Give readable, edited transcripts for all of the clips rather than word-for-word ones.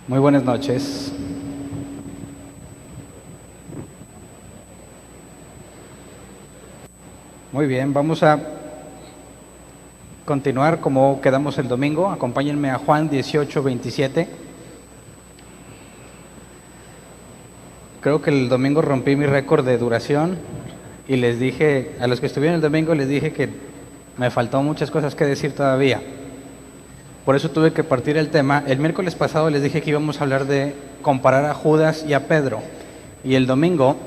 Muy buenas noches. Muy bien, vamos a continuar como quedamos el domingo. Acompáñenme a Juan 18:27. Creo que el domingo rompí mi récord de duración y les dije, a los que estuvieron el domingo les dije que me faltó muchas cosas que decir todavía. Por eso tuve que partir el tema. El miércoles pasado les dije que íbamos a hablar de comparar a Judas y a Pedro. Y el domingo,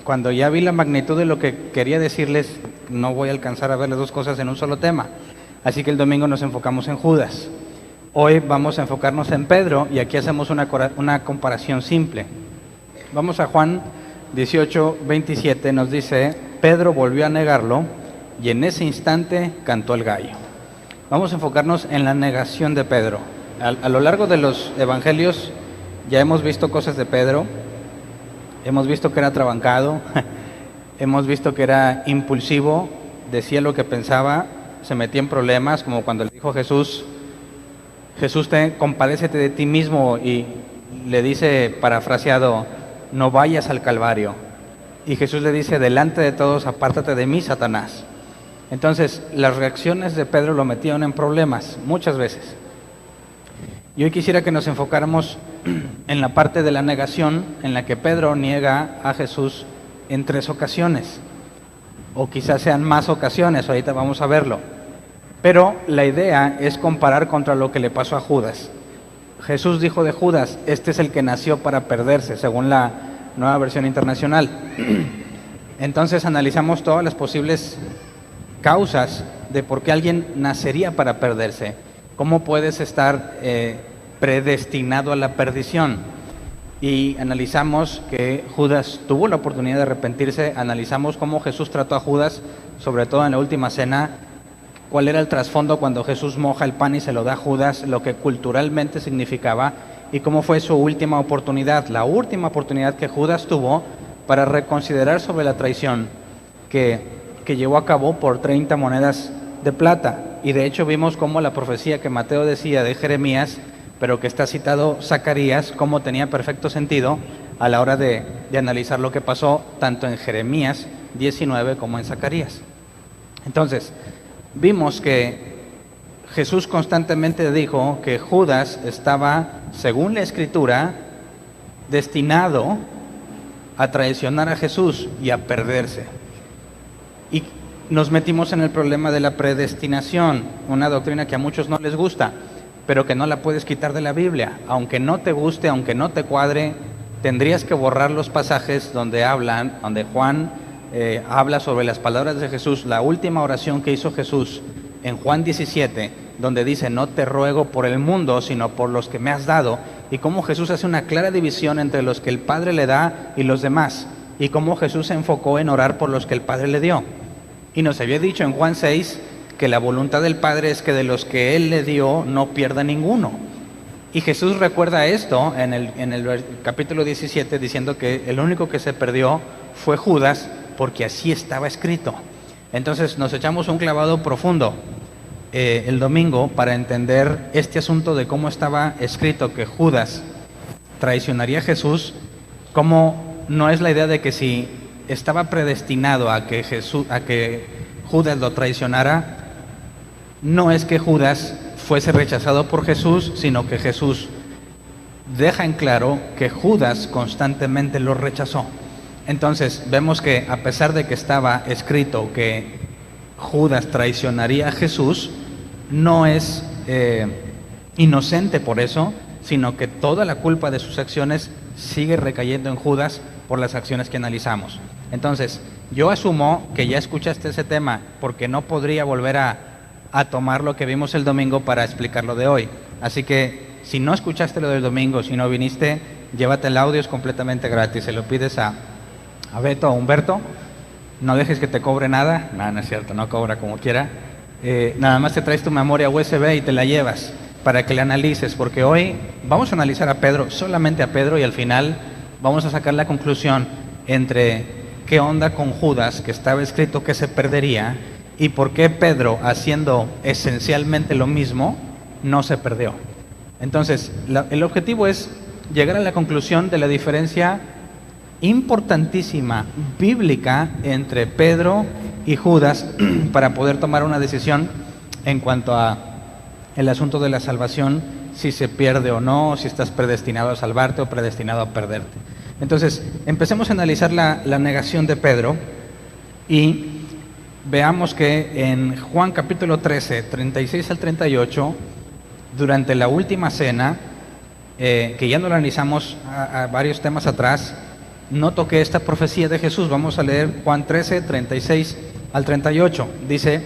cuando ya vi la magnitud de lo que quería decirles, no voy a alcanzar a ver las dos cosas en un solo tema. Así que el domingo nos enfocamos en Judas. Hoy vamos a enfocarnos en Pedro y aquí hacemos una comparación simple. Vamos a Juan 18:27, nos dice: Pedro volvió a negarlo y en ese instante cantó el gallo. Vamos a enfocarnos en la negación de Pedro. A lo largo de los evangelios ya hemos visto cosas de Pedro. Hemos visto que era trabancado, hemos visto que era impulsivo, decía lo que pensaba, se metía en problemas, como cuando le dijo a Jesús, compadécete de ti mismo, y le dice, parafraseado, no vayas al Calvario. Y Jesús le dice, delante de todos, apártate de mí, Satanás. Entonces, las reacciones de Pedro lo metieron en problemas, muchas veces. Y hoy quisiera que nos enfocáramos en la parte de la negación, en la que Pedro niega a Jesús en 3 ocasiones, o quizás sean más ocasiones, ahorita vamos a verlo. Pero la idea es comparar contra lo que le pasó a Judas. Jesús dijo de Judas, este es el que nació para perderse, según la Nueva Versión Internacional. Entonces analizamos todas las posibles causas de por qué alguien nacería para perderse. ¿Cómo puedes estar predestinado a la perdición? Y analizamos que Judas tuvo la oportunidad de arrepentirse, analizamos cómo Jesús trató a Judas, sobre todo en la última cena, cuál era el trasfondo cuando Jesús moja el pan y se lo da a Judas, lo que culturalmente significaba, y cómo fue su última oportunidad, la última oportunidad que Judas tuvo para reconsiderar sobre la traición que llevó a cabo por 30 monedas de plata. Y de hecho vimos cómo la profecía que Mateo decía de Jeremías, pero que está citado Zacarías, cómo tenía perfecto sentido a la hora de analizar lo que pasó tanto en Jeremías 19 como en Zacarías. Entonces, vimos que Jesús constantemente dijo que Judas estaba, según la Escritura, destinado a traicionar a Jesús y a perderse. Y nos metimos en el problema de la predestinación, una doctrina que a muchos no les gusta, pero que no la puedes quitar de la Biblia. Aunque no te guste, aunque no te cuadre, tendrías que borrar los pasajes donde Juan habla sobre las palabras de Jesús, la última oración que hizo Jesús en Juan 17, donde dice, no te ruego por el mundo, sino por los que me has dado, y cómo Jesús hace una clara división entre los que el Padre le da y los demás, y cómo Jesús se enfocó en orar por los que el Padre le dio. Y nos había dicho en Juan 6 que la voluntad del Padre es que de los que Él le dio no pierda ninguno. Y Jesús recuerda esto en el capítulo 17 diciendo que el único que se perdió fue Judas, porque así estaba escrito. Entonces nos echamos un clavado profundo el domingo para entender este asunto de cómo estaba escrito que Judas traicionaría a Jesús, cómo no es la idea de que si estaba predestinado a que Judas lo traicionara, no es que Judas fuese rechazado por Jesús, sino que Jesús deja en claro que Judas constantemente lo rechazó. Entonces vemos que a pesar de que estaba escrito que Judas traicionaría a Jesús, no es inocente por eso, sino que toda la culpa de sus acciones sigue recayendo en Judas por las acciones que analizamos. Entonces, yo asumo que ya escuchaste ese tema, porque no podría volver a tomar lo que vimos el domingo para explicar lo de hoy. Así que, si no escuchaste lo del domingo, si no viniste, llévate el audio, es completamente gratis. Se lo pides a Beto o Humberto, no dejes que te cobre nada. No es cierto, no cobra como quiera. Nada más te traes tu memoria USB y te la llevas para que la analices, porque hoy vamos a analizar a Pedro, solamente a Pedro, y al final vamos a sacar la conclusión entre qué onda con Judas, que estaba escrito que se perdería, y por qué Pedro, haciendo esencialmente lo mismo, no se perdió. Entonces, el objetivo es llegar a la conclusión de la diferencia importantísima, bíblica, entre Pedro y Judas para poder tomar una decisión en cuanto a el asunto de la salvación, si se pierde o no, si estás predestinado a salvarte o predestinado a perderte. Entonces, empecemos a analizar la negación de Pedro y veamos que en Juan capítulo 13, 36 al 38, durante la última cena, que ya no la analizamos a varios temas atrás, noto que esta profecía de Jesús, vamos a leer Juan 13, 36 al 38, dice: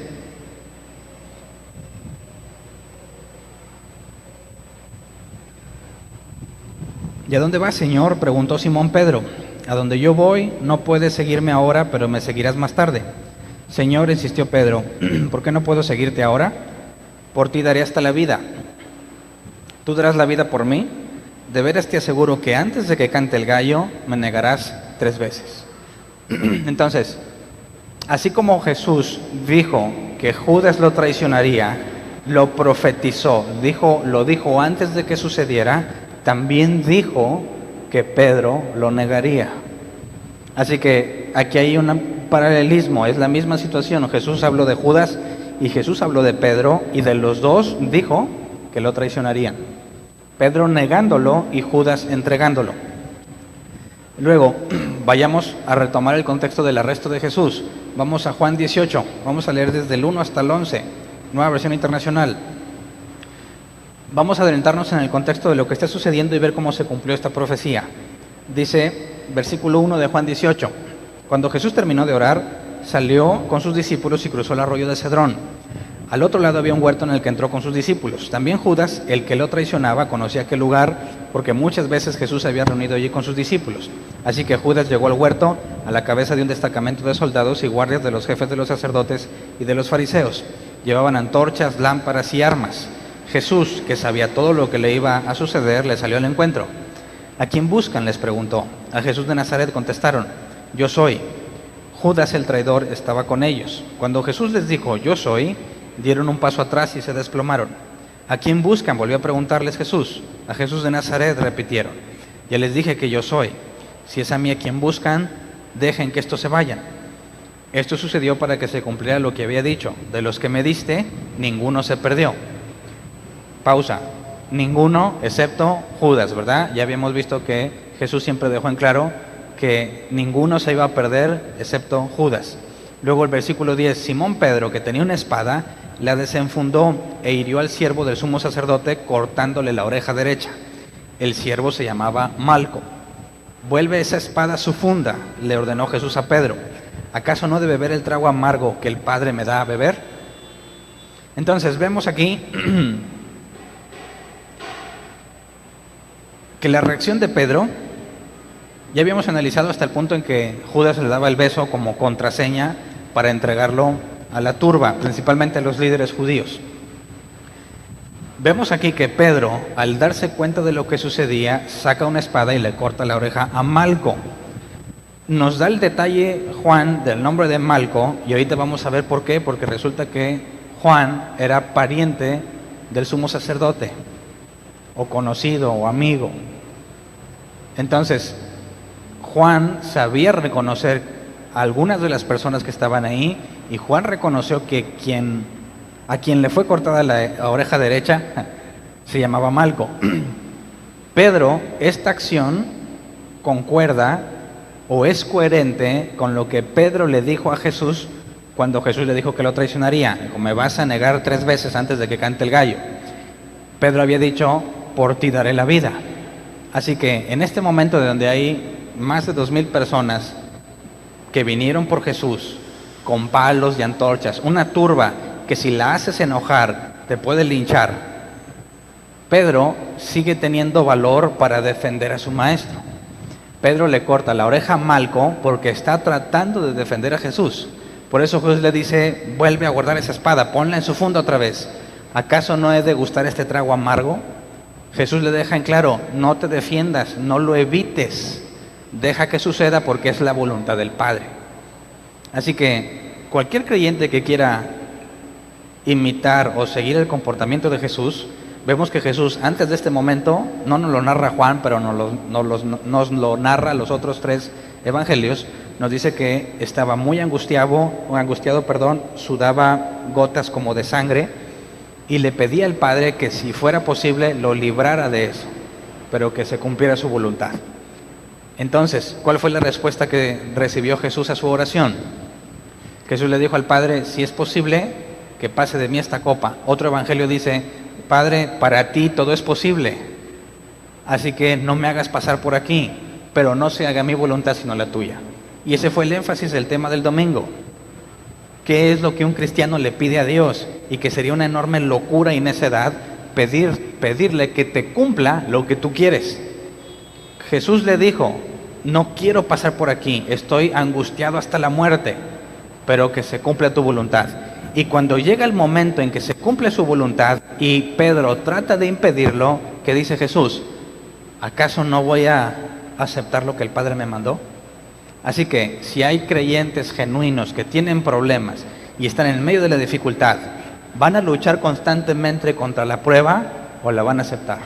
¿Y a dónde vas, Señor?, preguntó Simón Pedro. A donde yo voy, no puedes seguirme ahora, pero me seguirás más tarde. Señor, insistió Pedro, ¿por qué no puedo seguirte ahora? Por ti daré hasta la vida. ¿Tú darás la vida por mí? De veras te aseguro que antes de que cante el gallo, me negarás 3 veces. Entonces, así como Jesús dijo que Judas lo traicionaría, lo profetizó, lo dijo antes de que sucediera, también dijo que Pedro lo negaría. Así que aquí hay un paralelismo, es la misma situación. Jesús habló de Judas y Jesús habló de Pedro, y de los dos dijo que lo traicionarían. Pedro negándolo y Judas entregándolo. Luego, vayamos a retomar el contexto del arresto de Jesús. Vamos a Juan 18, vamos a leer desde el 1 hasta el 11, Nueva Versión Internacional. Vamos a adentrarnos en el contexto de lo que está sucediendo y ver cómo se cumplió esta profecía. Dice, versículo 1 de Juan 18, cuando Jesús terminó de orar, salió con sus discípulos y cruzó el arroyo de Cedrón. Al otro lado había un huerto en el que entró con sus discípulos. También Judas, el que lo traicionaba, conocía aquel lugar porque muchas veces Jesús se había reunido allí con sus discípulos. Así que Judas llegó al huerto a la cabeza de un destacamento de soldados y guardias de los jefes de los sacerdotes y de los fariseos. Llevaban antorchas, lámparas y armas. Jesús, que sabía todo lo que le iba a suceder, le salió al encuentro. ¿A quién buscan?, les preguntó. A Jesús de Nazaret, contestaron. Yo soy. Judas el traidor estaba con ellos. Cuando Jesús les dijo, yo soy, dieron un paso atrás y se desplomaron. ¿A quién buscan?, volvió a preguntarles Jesús. A Jesús de Nazaret, repitieron. Ya les dije que yo soy. Si es a mí a quien buscan, dejen que estos se vayan. Esto sucedió para que se cumpliera lo que había dicho. De los que me diste, ninguno se perdió. Pausa. Ninguno excepto Judas, ¿verdad? Ya habíamos visto que Jesús siempre dejó en claro que ninguno se iba a perder excepto Judas. Luego el versículo 10, Simón Pedro, que tenía una espada, la desenfundó e hirió al siervo del sumo sacerdote cortándole la oreja derecha. El siervo se llamaba Malco. Vuelve esa espada a su funda, le ordenó Jesús a Pedro. ¿Acaso no de beber el trago amargo que el Padre me da a beber? Entonces vemos aquí que la reacción de Pedro, ya habíamos analizado hasta el punto en que Judas le daba el beso como contraseña para entregarlo a la turba, principalmente a los líderes judíos. Vemos aquí que Pedro, al darse cuenta de lo que sucedía, saca una espada y le corta la oreja a Malco. Nos da el detalle Juan del nombre de Malco, y ahorita vamos a ver por qué, porque resulta que Juan era pariente del sumo sacerdote, o conocido, o amigo. Entonces, Juan sabía reconocer a algunas de las personas que estaban ahí, y Juan reconoció que a quien le fue cortada la oreja derecha se llamaba Malco. Pedro, esta acción concuerda o es coherente con lo que Pedro le dijo a Jesús cuando Jesús le dijo que lo traicionaría. Dijo, me vas a negar 3 veces antes de que cante el gallo. Pedro había dicho, por ti daré la vida. Así que en este momento de donde hay más de 2,000 personas que vinieron por Jesús con palos y antorchas, una turba que si la haces enojar te puede linchar, Pedro sigue teniendo valor para defender a su maestro. Pedro le corta la oreja a Malco porque está tratando de defender a Jesús. Por eso Jesús le dice, vuelve a guardar esa espada, ponla en su funda otra vez. ¿Acaso no he de gustar este trago amargo? Jesús le deja en claro, no te defiendas, no lo evites, deja que suceda porque es la voluntad del Padre. Así que cualquier creyente que quiera imitar o seguir el comportamiento de Jesús Vemos que Jesús, antes de este momento, no nos lo narra Juan, pero nos lo narra los otros 3 evangelios, nos dice que estaba muy angustiado, sudaba gotas como de sangre y le pedía al Padre que si fuera posible lo librara de eso, pero que se cumpliera su voluntad. Entonces, ¿cuál fue la respuesta que recibió Jesús a su oración? Jesús le dijo al Padre, si es posible, que pase de mí esta copa. Otro evangelio dice, Padre, para ti todo es posible, así que no me hagas pasar por aquí, pero no se haga mi voluntad sino la tuya. Y ese fue el énfasis del tema del domingo. ¿Qué es lo que un cristiano le pide a Dios? Y que sería una enorme locura y necedad pedirle que te cumpla lo que tú quieres. Jesús le dijo, no quiero pasar por aquí, estoy angustiado hasta la muerte, pero que se cumpla tu voluntad. Y cuando llega el momento en que se cumple su voluntad y Pedro trata de impedirlo, ¿qué dice Jesús? ¿Acaso no voy a aceptar lo que el Padre me mandó? Así que si hay creyentes genuinos que tienen problemas y están en medio de la dificultad, ¿van a luchar constantemente contra la prueba o la van a aceptar?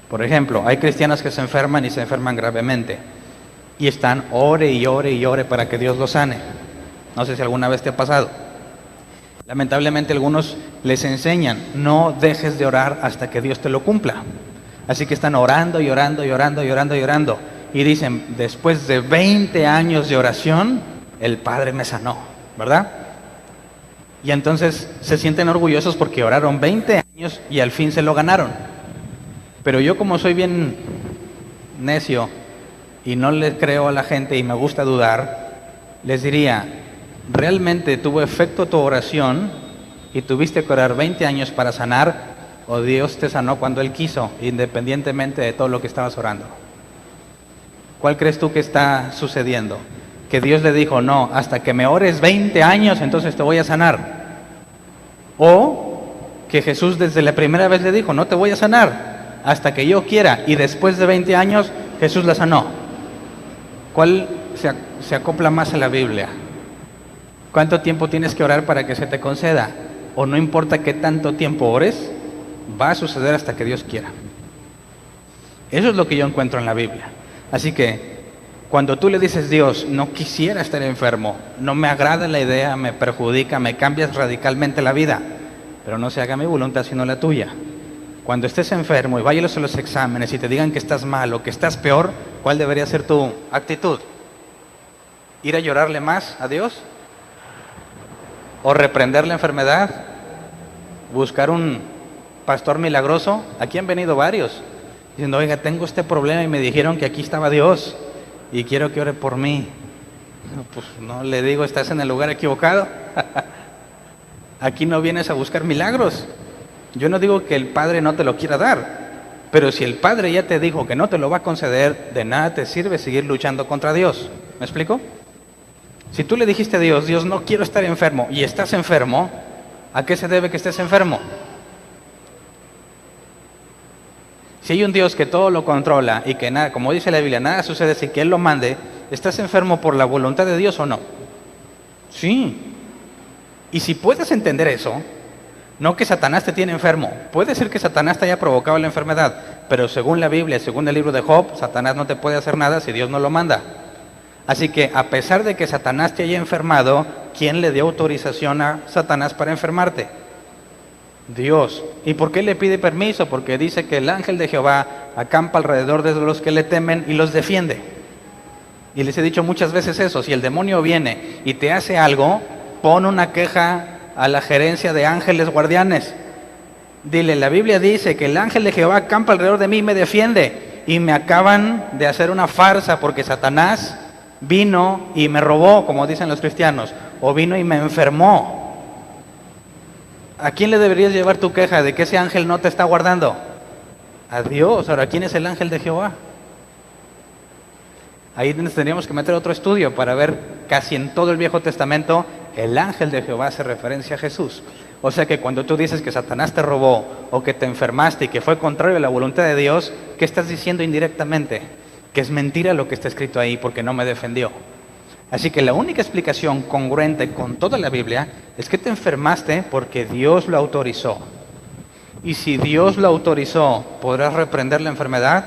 Por ejemplo, hay cristianos que se enferman y se enferman gravemente y están ore y ore y ore para que Dios los sane. No sé si alguna vez te ha pasado. Lamentablemente algunos les enseñan, no dejes de orar hasta que Dios te lo cumpla. Así que están orando y orando y orando y orando y orando. Y dicen, después de 20 años de oración, el Padre me sanó, ¿verdad? Y entonces se sienten orgullosos porque oraron 20 años y al fin se lo ganaron. Pero yo, como soy bien necio y no le creo a la gente y me gusta dudar, les diría, ¿realmente tuvo efecto tu oración y tuviste que orar 20 años para sanar, o Dios te sanó cuando Él quiso, independientemente de todo lo que estabas orando? ¿Cuál crees tú que está sucediendo? Que Dios le dijo, no, hasta que me ores 20 años, entonces te voy a sanar. O que Jesús desde la primera vez le dijo, no te voy a sanar hasta que yo quiera, y después de 20 años Jesús la sanó. ¿Cuál se acopla más a la Biblia? ¿Cuánto tiempo tienes que orar para que se te conceda? O no importa qué tanto tiempo ores, va a suceder hasta que Dios quiera. Eso es lo que yo encuentro en la Biblia. Así que cuando tú le dices, Dios, no quisiera estar enfermo, no me agrada la idea, me perjudica, me cambias radicalmente la vida, pero no se haga mi voluntad sino la tuya. Cuando estés enfermo y vayas a los exámenes y te digan que estás mal o que estás peor, ¿cuál debería ser tu actitud? ¿Ir a llorarle más a Dios? ¿O reprender la enfermedad? ¿Buscar un pastor milagroso? Aquí han venido varios diciendo, oiga, tengo este problema y me dijeron que aquí estaba Dios y quiero que ore por mí. Pues no, le digo, estás en el lugar equivocado. Aquí no vienes a buscar milagros. Yo no digo que el Padre no te lo quiera dar, pero si el Padre ya te dijo que no te lo va a conceder, de nada te sirve seguir luchando contra Dios. ¿Me explico? Si tú le dijiste a Dios, Dios, no quiero estar enfermo, y estás enfermo, ¿a qué se debe que estés enfermo? Si hay un Dios que todo lo controla y que nada, como dice la Biblia, nada sucede sin que Él lo mande, ¿estás enfermo por la voluntad de Dios o no? Sí. Y si puedes entender eso, no que Satanás te tiene enfermo, puede ser que Satanás te haya provocado la enfermedad, pero según la Biblia, según el libro de Job, Satanás no te puede hacer nada si Dios no lo manda. Así que a pesar de que Satanás te haya enfermado, ¿quién le dio autorización a Satanás para enfermarte? Dios. ¿Y por qué le pide permiso? Porque dice que el ángel de Jehová acampa alrededor de los que le temen y los defiende. Y les he dicho muchas veces eso, si el demonio viene y te hace algo, pon una queja a la gerencia de ángeles guardianes. Dile, la Biblia dice que el ángel de Jehová acampa alrededor de mí y me defiende. Y me acaban de hacer una farsa porque Satanás vino y me robó, como dicen los cristianos, o vino y me enfermó. ¿A quién le deberías llevar tu queja de que ese ángel no te está guardando? A Dios. Ahora, ¿quién es el ángel de Jehová? Ahí tendríamos que meter otro estudio para ver casi en todo el Viejo Testamento el ángel de Jehová hace referencia a Jesús. O sea que cuando tú dices que Satanás te robó o que te enfermaste y que fue contrario a la voluntad de Dios, ¿qué estás diciendo indirectamente? Que es mentira lo que está escrito ahí porque no me defendió. Así que la única explicación congruente con toda la Biblia es que te enfermaste porque Dios lo autorizó. Y si Dios lo autorizó, ¿podrás reprender la enfermedad?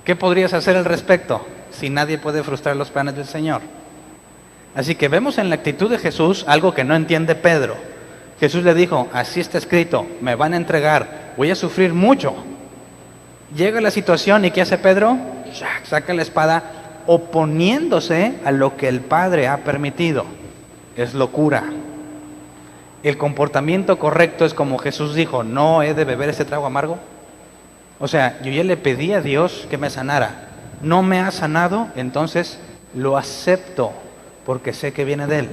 ¿Qué podrías hacer al respecto si nadie puede frustrar los planes del Señor? Así que vemos en la actitud de Jesús algo que no entiende Pedro. Jesús le dijo, así está escrito, me van a entregar, voy a sufrir mucho. Llega la situación y ¿qué hace Pedro? Saca la espada oponiéndose a lo que el Padre ha permitido. Es locura. El comportamiento correcto es como Jesús dijo, no he de beber este trago amargo. O sea, yo ya le pedí a Dios que me sanara. No me ha sanado, entonces lo acepto porque sé que viene de Él.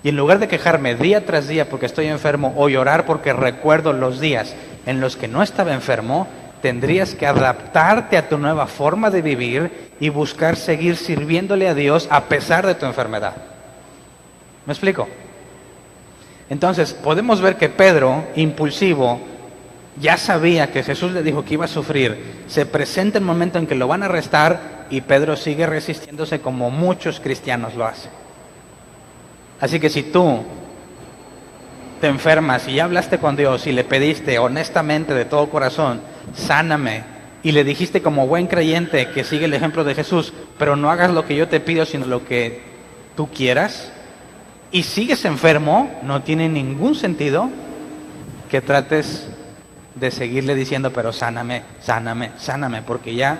Y en lugar de quejarme día tras día porque estoy enfermo o llorar porque recuerdo los días en los que no estaba enfermo, tendrías que adaptarte a tu nueva forma de vivir y buscar seguir sirviéndole a Dios a pesar de tu enfermedad. ¿Me explico? Entonces, podemos ver que Pedro, impulsivo, ya sabía que Jesús le dijo que iba a sufrir. Se presenta el momento en que lo van a arrestar y Pedro sigue resistiéndose como muchos cristianos lo hacen. Así que si tú te enfermas y ya hablaste con Dios y le pediste honestamente de todo corazón, sáname, y le dijiste como buen creyente que sigue el ejemplo de Jesús, pero no hagas lo que yo te pido, sino lo que tú quieras, y sigues enfermo, no tiene ningún sentido que trates de seguirle diciendo, pero sáname, sáname, sáname, porque ya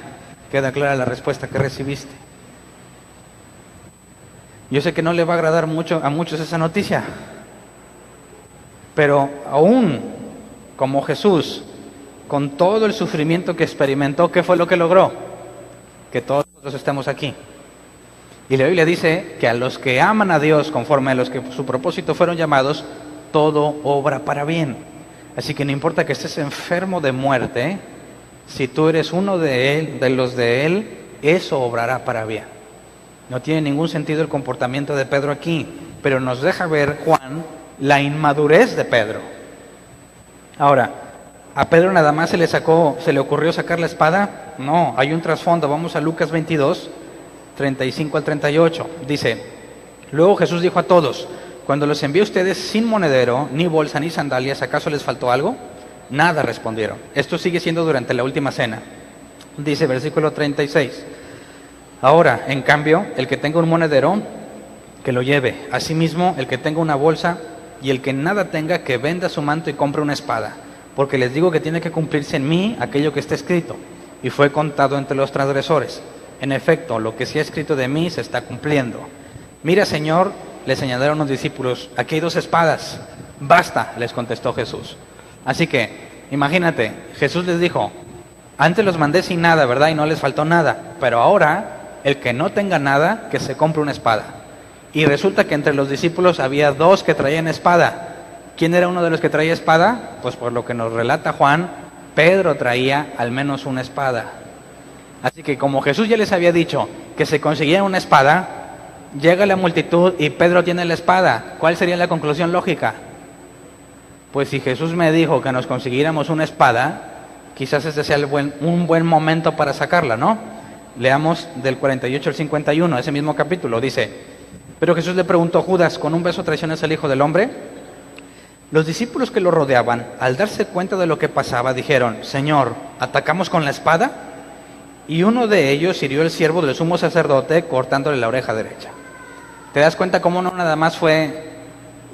queda clara la respuesta que recibiste. Yo sé que no le va a agradar mucho a muchos esa noticia, pero aún como Jesús, con todo el sufrimiento que experimentó, ¿qué fue lo que logró? Que todos nosotros estemos aquí. Y la Biblia dice que a los que aman a Dios conforme a los que su propósito fueron llamados, todo obra para bien. Así que no importa que estés enfermo de muerte, si tú eres uno de Él, de los de Él, eso obrará para bien. No tiene ningún sentido el comportamiento de Pedro aquí, pero nos deja ver, Juan, la inmadurez de Pedro. Ahora, ¿a Pedro nada más se le ocurrió sacar la espada? No, hay un trasfondo. Vamos a Lucas 22, 35 al 38. Dice, luego Jesús dijo a todos, cuando los envié a ustedes sin monedero, ni bolsa, ni sandalias, ¿acaso les faltó algo? Nada, respondieron. Esto sigue siendo durante la última cena. Dice versículo 36. Ahora, en cambio, el que tenga un monedero, que lo lleve. Asimismo, el que tenga una bolsa y el que nada tenga, que venda su manto y compre una espada. Porque les digo que tiene que cumplirse en mí aquello que está escrito. Y fue contado entre los transgresores. En efecto, lo que se ha escrito de mí se está cumpliendo. Mira, Señor, le señalaron los discípulos, aquí hay 2 espadas. Basta, les contestó Jesús. Así que, imagínate, Jesús les dijo, antes los mandé sin nada, ¿verdad? Y no les faltó nada. Pero ahora, el que no tenga nada, que se compre una espada. Y resulta que entre los discípulos había 2 que traían espada. ¿Quién era uno de los que traía espada? Pues por lo que nos relata Juan, Pedro traía al menos una espada. Así que como Jesús ya les había dicho que se conseguía una espada, llega la multitud y Pedro tiene la espada. ¿Cuál sería la conclusión lógica? Pues si Jesús me dijo que nos consiguiéramos una espada, quizás ese sea un buen momento para sacarla, ¿no? Leamos del 48 al 51, ese mismo capítulo, dice, pero Jesús le preguntó, Judas, ¿con un beso traicionas al Hijo del Hombre? Los discípulos que lo rodeaban, al darse cuenta de lo que pasaba, dijeron, Señor, ¿atacamos con la espada? Y uno de ellos hirió al siervo del sumo sacerdote cortándole la oreja derecha. ¿Te das cuenta cómo no nada más fue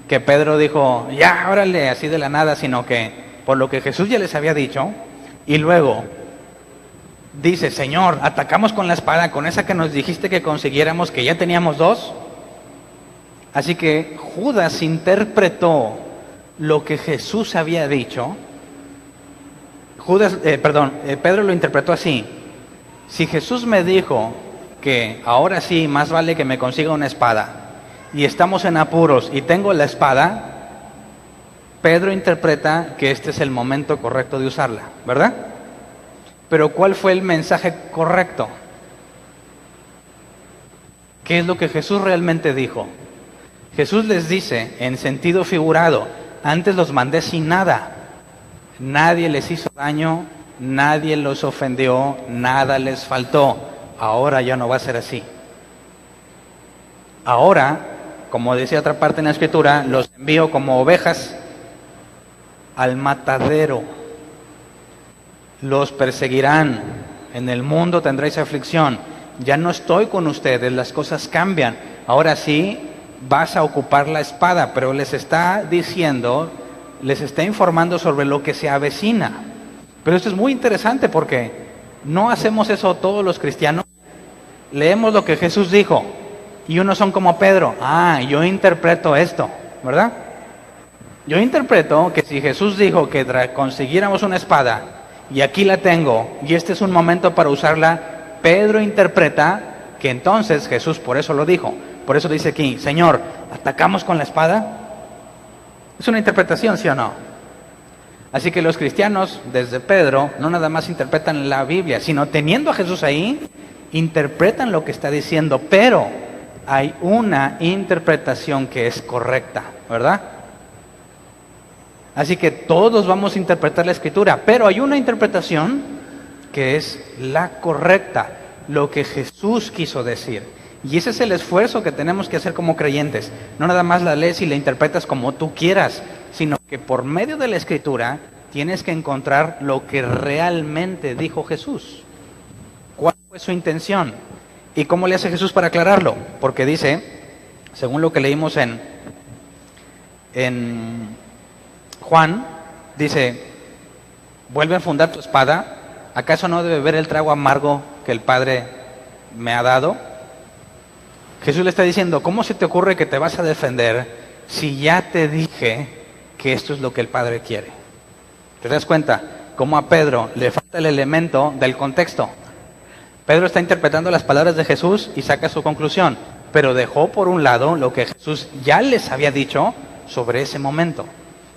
que Pedro dijo, ya, órale, así de la nada, sino que por lo que Jesús ya les había dicho, y luego dice, Señor, atacamos con la espada, con esa que nos dijiste que consiguiéramos, que ya teníamos 2? Así que Judas interpretó lo que Jesús había dicho. Pedro lo interpretó así. Si Jesús me dijo que ahora sí, más vale que me consiga una espada, y estamos en apuros y tengo la espada, Pedro interpreta que este es el momento correcto de usarla, ¿verdad? Pero ¿cuál fue el mensaje correcto? ¿Qué es lo que Jesús realmente dijo? Jesús les dice, en sentido figurado, antes los mandé sin nada. Nadie les hizo daño, nadie los ofendió, nada les faltó. Ahora ya no va a ser así. Ahora, como decía otra parte en la Escritura, los envío como ovejas al matadero. Los perseguirán, en el mundo tendréis aflicción. Ya no estoy con ustedes, las cosas cambian. Ahora sí vas a ocupar la espada, pero les está diciendo, les está informando sobre lo que se avecina. Pero esto es muy interesante porque no hacemos eso todos los cristianos. Leemos lo que Jesús dijo y unos son como Pedro. Yo interpreto esto, ¿verdad? Yo interpreto que si Jesús dijo que consiguiéramos una espada y aquí la tengo y este es un momento para usarla, Pedro interpreta que entonces Jesús por eso lo dijo. Por eso dice aquí, Señor, ¿atacamos con la espada? Es una interpretación, ¿sí o no? Así que los cristianos, desde Pedro, no nada más interpretan la Biblia, sino teniendo a Jesús ahí, interpretan lo que está diciendo, pero hay una interpretación que es correcta, ¿verdad? Así que todos vamos a interpretar la Escritura, pero hay una interpretación que es la correcta, lo que Jesús quiso decir. Y ese es el esfuerzo que tenemos que hacer como creyentes. No nada más la lees y la interpretas como tú quieras, sino que por medio de la Escritura tienes que encontrar lo que realmente dijo Jesús. ¿Cuál fue su intención? ¿Y cómo le hace Jesús para aclararlo? Porque dice, según lo que leímos en Juan, dice, vuelve a enfundar tu espada. ¿Acaso no debe beber el trago amargo que el Padre me ha dado? Jesús le está diciendo, ¿cómo se te ocurre que te vas a defender si ya te dije que esto es lo que el Padre quiere? ¿Te das cuenta? Cómo a Pedro le falta el elemento del contexto. Pedro está interpretando las palabras de Jesús y saca su conclusión, pero dejó por un lado lo que Jesús ya les había dicho sobre ese momento.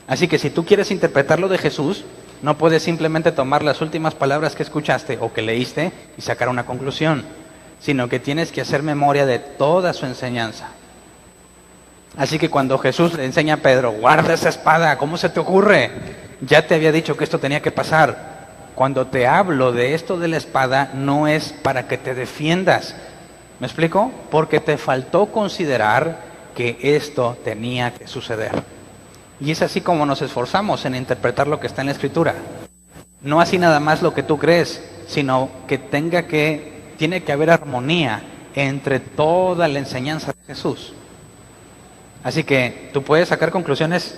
Así que si tú quieres interpretar lo de Jesús, no puedes simplemente tomar las últimas palabras que escuchaste o que leíste y sacar una conclusión, sino que tienes que hacer memoria de toda su enseñanza. Así que cuando Jesús le enseña a Pedro, guarda esa espada, ¿cómo se te ocurre? Ya te había dicho que esto tenía que pasar. Cuando te hablo de esto de la espada, no es para que te defiendas. ¿Me explico? Porque te faltó considerar que esto tenía que suceder. Y es así como nos esforzamos en interpretar lo que está en la Escritura. No así nada más lo que tú crees, sino que tiene que haber armonía entre toda la enseñanza de Jesús. Así que tú puedes sacar conclusiones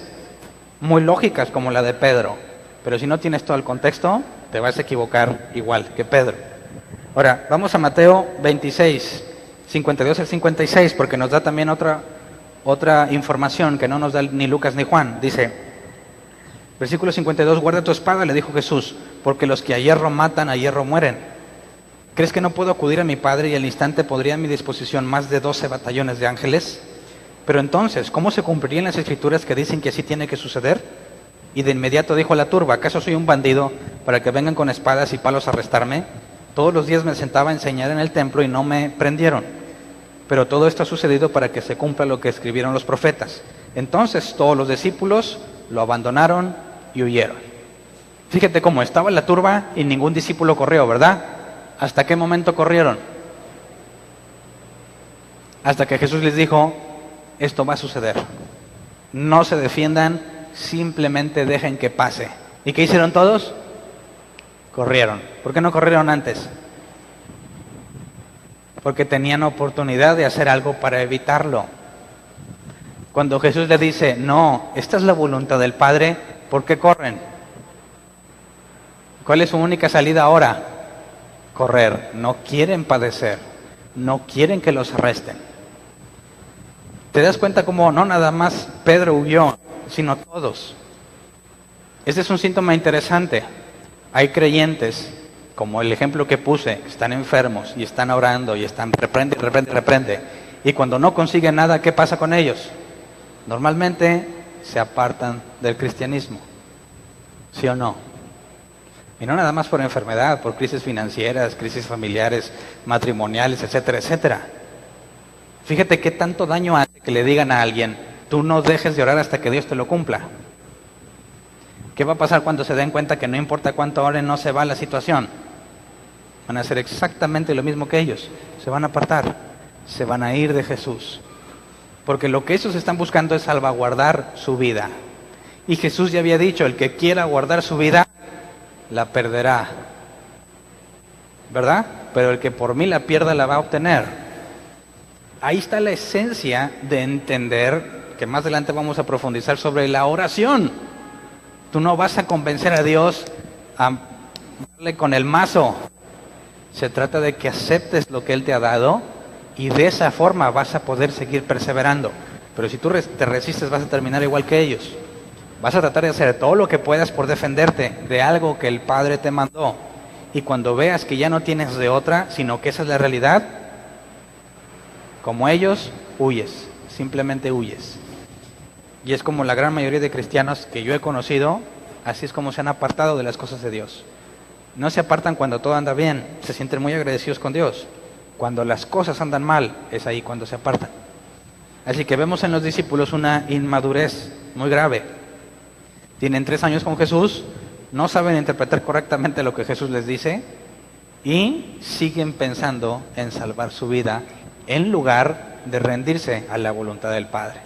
muy lógicas como la de Pedro, pero si no tienes todo el contexto, te vas a equivocar igual que Pedro. Ahora, vamos a Mateo 26, 52 al 56, porque nos da también otra información que no nos da ni Lucas ni Juan. Dice, versículo 52, guarda tu espada, le dijo Jesús, porque los que a hierro matan, a hierro mueren. ¿Crees que no puedo acudir a mi Padre y al instante podría a mi disposición más de 12 batallones de ángeles? Pero entonces, ¿cómo se cumplirían las escrituras que dicen que así tiene que suceder? Y de inmediato dijo a la turba, ¿acaso soy un bandido para que vengan con espadas y palos a arrestarme? Todos los días me sentaba a enseñar en el templo y no me prendieron. Pero todo esto ha sucedido para que se cumpla lo que escribieron los profetas. Entonces todos los discípulos lo abandonaron y huyeron. Fíjate cómo estaba la turba y ningún discípulo corrió, ¿verdad? ¿Hasta qué momento corrieron? Hasta que Jesús les dijo, esto va a suceder. No se defiendan, simplemente dejen que pase. ¿Y qué hicieron todos? Corrieron. ¿Por qué no corrieron antes? Porque tenían oportunidad de hacer algo para evitarlo. Cuando Jesús le dice, no, esta es la voluntad del Padre, ¿por qué corren? ¿Cuál es su única salida ahora? Correr. No quieren padecer, no quieren que los arresten. ¿Te das cuenta cómo no nada más Pedro huyó, sino todos? Este es un síntoma interesante. Hay creyentes, como el ejemplo que puse, están enfermos y están orando y están reprende. Y cuando no consiguen nada, ¿qué pasa con ellos? Normalmente se apartan del cristianismo. ¿Sí o no? Y no nada más por enfermedad, por crisis financieras, crisis familiares, matrimoniales, etcétera, etcétera. Fíjate qué tanto daño hace que le digan a alguien, tú no dejes de orar hasta que Dios te lo cumpla. ¿Qué va a pasar cuando se den cuenta que no importa cuánto oren, no se va la situación? Van a hacer exactamente lo mismo que ellos. Se van a apartar, se van a ir de Jesús. Porque lo que ellos están buscando es salvaguardar su vida. Y Jesús ya había dicho, el que quiera guardar su vida, la perderá. ¿Verdad? Pero el que por mí la pierda, la va a obtener. Ahí está la esencia de entender, que más adelante vamos a profundizar sobre la oración. Tú no vas a convencer a Dios a darle con el mazo. Se trata de que aceptes lo que Él te ha dado y de esa forma vas a poder seguir perseverando. Pero si tú te resistes, vas a terminar igual que ellos. Vas a tratar de hacer todo lo que puedas por defenderte de algo que el Padre te mandó. Y cuando veas que ya no tienes de otra, sino que esa es la realidad, como ellos, huyes. Simplemente huyes. Y es como la gran mayoría de cristianos que yo he conocido, así es como se han apartado de las cosas de Dios. No se apartan cuando todo anda bien, se sienten muy agradecidos con Dios. Cuando las cosas andan mal, es ahí cuando se apartan. Así que vemos en los discípulos una inmadurez muy grave. Tienen 3 años con Jesús, no saben interpretar correctamente lo que Jesús les dice y siguen pensando en salvar su vida en lugar de rendirse a la voluntad del Padre.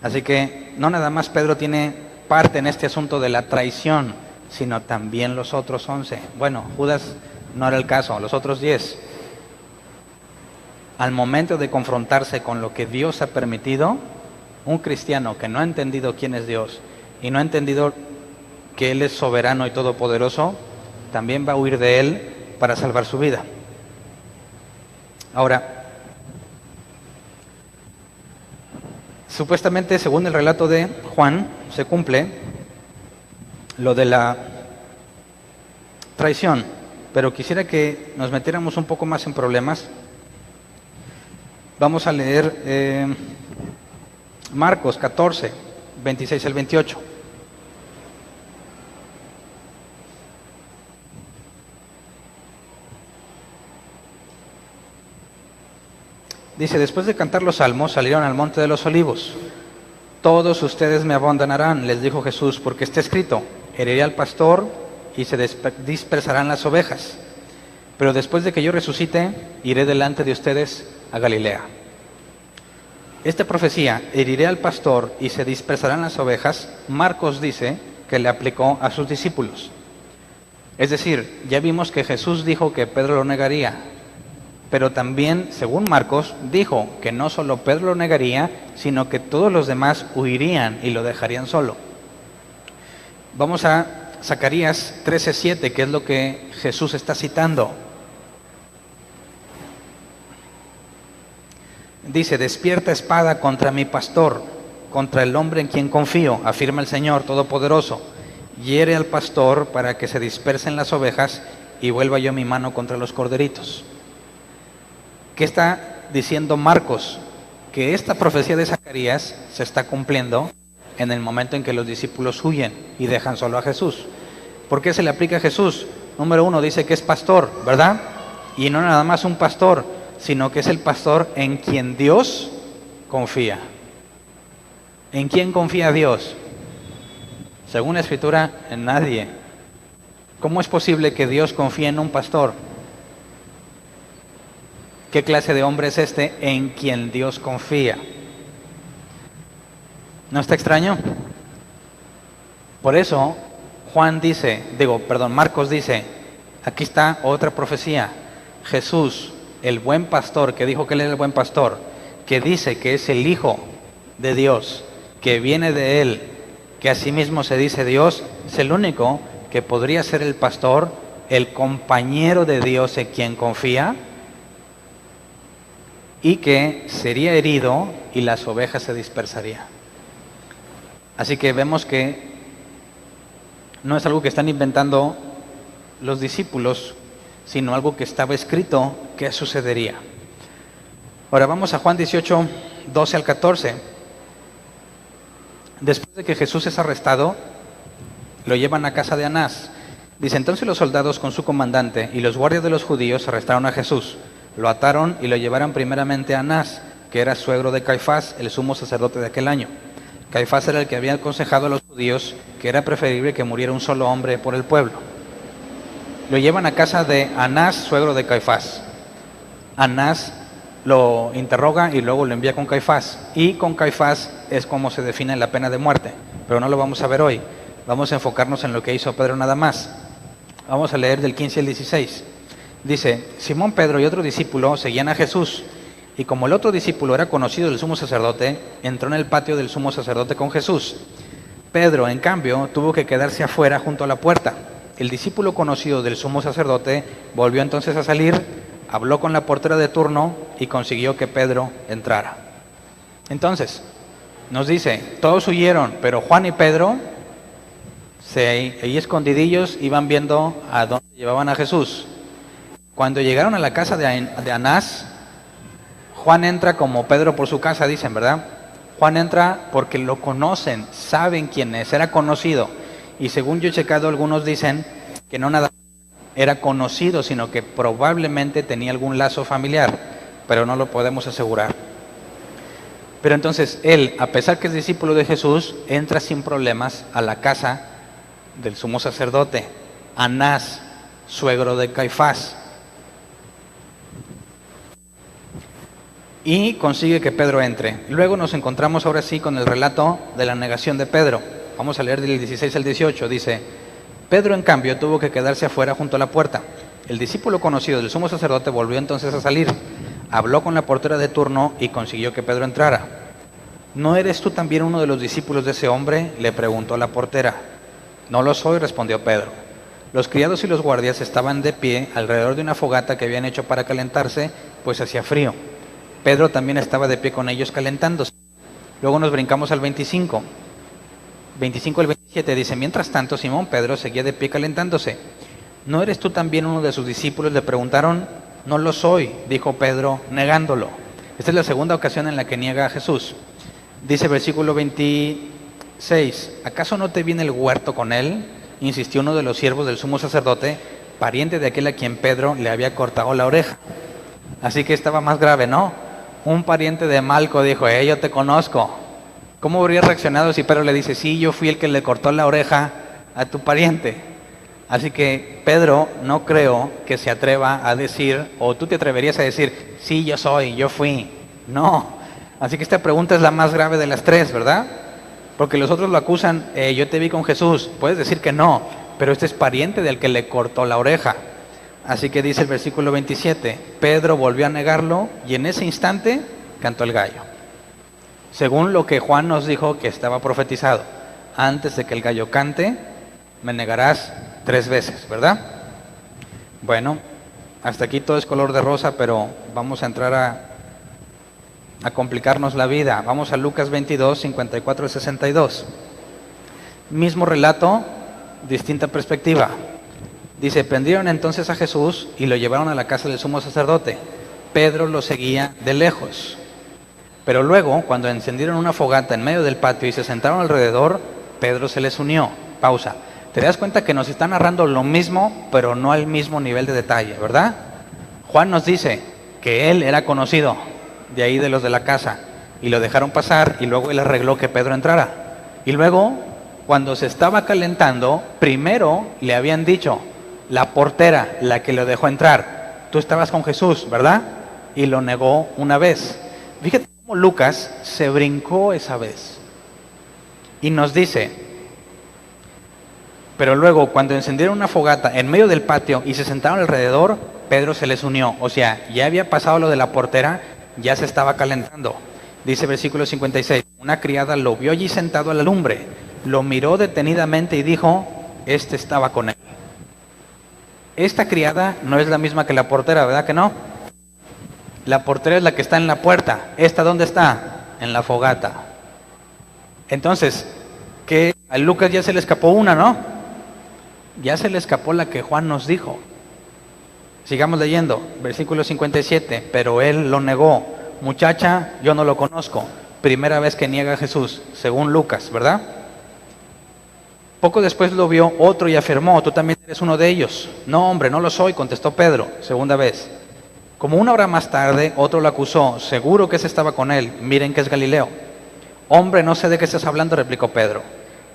Así que no nada más Pedro tiene parte en este asunto de la traición, sino también los otros 11. Bueno, Judas no era el caso, los otros 10. Al momento de confrontarse con lo que Dios ha permitido, un cristiano que no ha entendido quién es Dios y no ha entendido que Él es soberano y todopoderoso, también va a huir de Él para salvar su vida. Ahora, supuestamente, según el relato de Juan, se cumple lo de la traición, pero quisiera que nos metiéramos un poco más en problemas. Vamos a leer Marcos 14, 26 al 28. Dice, después de cantar los salmos, salieron al monte de los olivos. Todos ustedes me abandonarán, les dijo Jesús, porque está escrito, heriré al pastor y se dispersarán las ovejas. Pero después de que yo resucite, iré delante de ustedes a Galilea. Esta profecía, heriré al pastor y se dispersarán las ovejas, Marcos dice que le aplicó a sus discípulos. Es decir, ya vimos que Jesús dijo que Pedro lo negaría, pero también, según Marcos, dijo que no solo Pedro lo negaría, sino que todos los demás huirían y lo dejarían solo. Vamos a Zacarías 13:7, que es lo que Jesús está citando. Dice, despierta espada contra mi pastor, contra el hombre en quien confío, afirma el Señor Todopoderoso. Hiere al pastor para que se dispersen las ovejas y vuelva yo mi mano contra los corderitos. ¿Qué está diciendo Marcos? Que esta profecía de Zacarías se está cumpliendo en el momento en que los discípulos huyen y dejan solo a Jesús. ¿Por qué se le aplica a Jesús? Número 1, dice que es pastor, ¿verdad? Y no nada más un pastor, sino que es el pastor en quien Dios confía. ¿En quién confía Dios? Según la Escritura, en nadie. ¿Cómo es posible que Dios confíe en un pastor? ¿Qué clase de hombre es este en quien Dios confía? ¿No está extraño? Por eso Marcos dice, aquí está otra profecía. Jesús, el buen pastor, que dijo que él era el buen pastor, que dice que es el Hijo de Dios, que viene de él, que asimismo se dice Dios, es el único que podría ser el pastor, el compañero de Dios en quien confía, y que sería herido y las ovejas se dispersarían. Así que vemos que no es algo que están inventando los discípulos, sino algo que estaba escrito que sucedería. Ahora vamos a Juan 18, 12 al 14. Después de que Jesús es arrestado, lo llevan a casa de Anás. Dice, entonces los soldados con su comandante y los guardias de los judíos arrestaron a Jesús. Lo ataron y lo llevaron primeramente a Anás, que era suegro de Caifás, el sumo sacerdote de aquel año. Caifás era el que había aconsejado a los judíos que era preferible que muriera un solo hombre por el pueblo. Lo llevan a casa de Anás, suegro de Caifás. Anás lo interroga y luego lo envía con Caifás. Y con Caifás es como se define la pena de muerte. pero no lo vamos a ver hoy. Vamos a enfocarnos en lo que hizo Pedro nada más. Vamos a leer del 15 al 16. Dice, Simón Pedro y otro discípulo seguían a Jesús, y como el otro discípulo era conocido del sumo sacerdote, entró en el patio del sumo sacerdote con Jesús. Pedro, en cambio, tuvo que quedarse afuera junto a la puerta. El discípulo conocido del sumo sacerdote volvió entonces a salir, habló con la portera de turno y consiguió que Pedro entrara. Entonces, nos dice, todos huyeron, pero Juan y Pedro, ahí escondidillos, iban viendo a dónde llevaban a Jesús. Cuando llegaron a la casa de Anás, Juan entra como Pedro por su casa, dicen, ¿verdad? Juan entra porque lo conocen, saben quién es, era conocido. Y según yo he checado, algunos dicen que no nada era conocido, sino que probablemente tenía algún lazo familiar, pero no lo podemos asegurar. Pero entonces él, a pesar que es discípulo de Jesús, entra sin problemas a la casa del sumo sacerdote, Anás, suegro de Caifás. Y consigue que Pedro entre. Luego nos encontramos ahora sí con el relato de la negación de Pedro. Vamos a leer del 16 al 18. Dice, Pedro en cambio tuvo que quedarse afuera junto a la puerta. El discípulo conocido del sumo sacerdote volvió entonces a salir. Habló con la portera de turno y consiguió que Pedro entrara. ¿No eres tú también uno de los discípulos de ese hombre?, le preguntó la portera. No lo soy, respondió Pedro. Los criados y los guardias estaban de pie alrededor de una fogata que habían hecho para calentarse, pues hacía frío. Pedro también estaba de pie con ellos calentándose. Luego nos brincamos al 25 al 27, dice, mientras tanto Simón Pedro seguía de pie calentándose. ¿No eres tú también uno de sus discípulos?, le preguntaron. No lo soy, dijo Pedro, negándolo. Esta es la segunda ocasión en la que niega a Jesús. Dice versículo 26, ¿acaso no te viene el huerto con él?, insistió uno de los siervos del sumo sacerdote, pariente de aquel a quien Pedro le había cortado la oreja. Así que estaba más grave, ¿no? Un pariente de Malco dijo, yo te conozco. ¿Cómo habría reaccionado si Pedro le dice, sí, yo fui el que le cortó la oreja a tu pariente? Así que Pedro no creo que se atreva a decir, o tú te atreverías a decir, sí, yo fui. No. Así que esta pregunta es la más grave de las tres, ¿verdad? Porque los otros lo acusan, yo te vi con Jesús. Puedes decir que no, pero este es pariente del que le cortó la oreja. Así que dice el versículo 27, Pedro volvió a negarlo y en ese instante cantó el gallo. Según lo que Juan nos dijo que estaba profetizado, antes de que el gallo cante, me negarás 3 veces, ¿verdad? Bueno, hasta aquí todo es color de rosa, pero vamos a entrar a complicarnos la vida. Vamos a Lucas 22, 54 y 62. Mismo relato, distinta perspectiva. Dice, prendieron entonces a Jesús y lo llevaron a la casa del sumo sacerdote. Pedro lo seguía de lejos. Pero luego, cuando encendieron una fogata en medio del patio y se sentaron alrededor, Pedro se les unió. Pausa. Te das cuenta que nos están narrando lo mismo, pero no al mismo nivel de detalle, ¿verdad? Juan nos dice que él era conocido de ahí de los de la casa y lo dejaron pasar y luego él arregló que Pedro entrara. Y luego, cuando se estaba calentando, primero le habían dicho, la portera, la que lo dejó entrar, tú estabas con Jesús, ¿verdad? Y lo negó una vez. Fíjate cómo Lucas se brincó esa vez. Y nos dice, pero luego cuando encendieron una fogata en medio del patio y se sentaron alrededor, Pedro se les unió. O sea, ya había pasado lo de la portera, ya se estaba calentando. Dice versículo 56, una criada lo vio allí sentado a la lumbre, lo miró detenidamente y dijo, este estaba con él. Esta criada no es la misma que la portera, ¿verdad que no? La portera es la que está en la puerta. ¿Esta dónde está? En la fogata. Entonces, que a Lucas ya se le escapó una, ¿no? Ya se le escapó la que Juan nos dijo. Sigamos leyendo, versículo 57, pero él lo negó. Muchacha, yo no lo conozco. Primera vez que niega a Jesús, según Lucas, ¿verdad? Poco después lo vio otro y afirmó, tú también eres uno de ellos. No, hombre, no lo soy, contestó Pedro, segunda vez. Como 1 hora más tarde, otro lo acusó, seguro que ese estaba con él, miren que es Galileo. Hombre, no sé de qué estás hablando, replicó Pedro.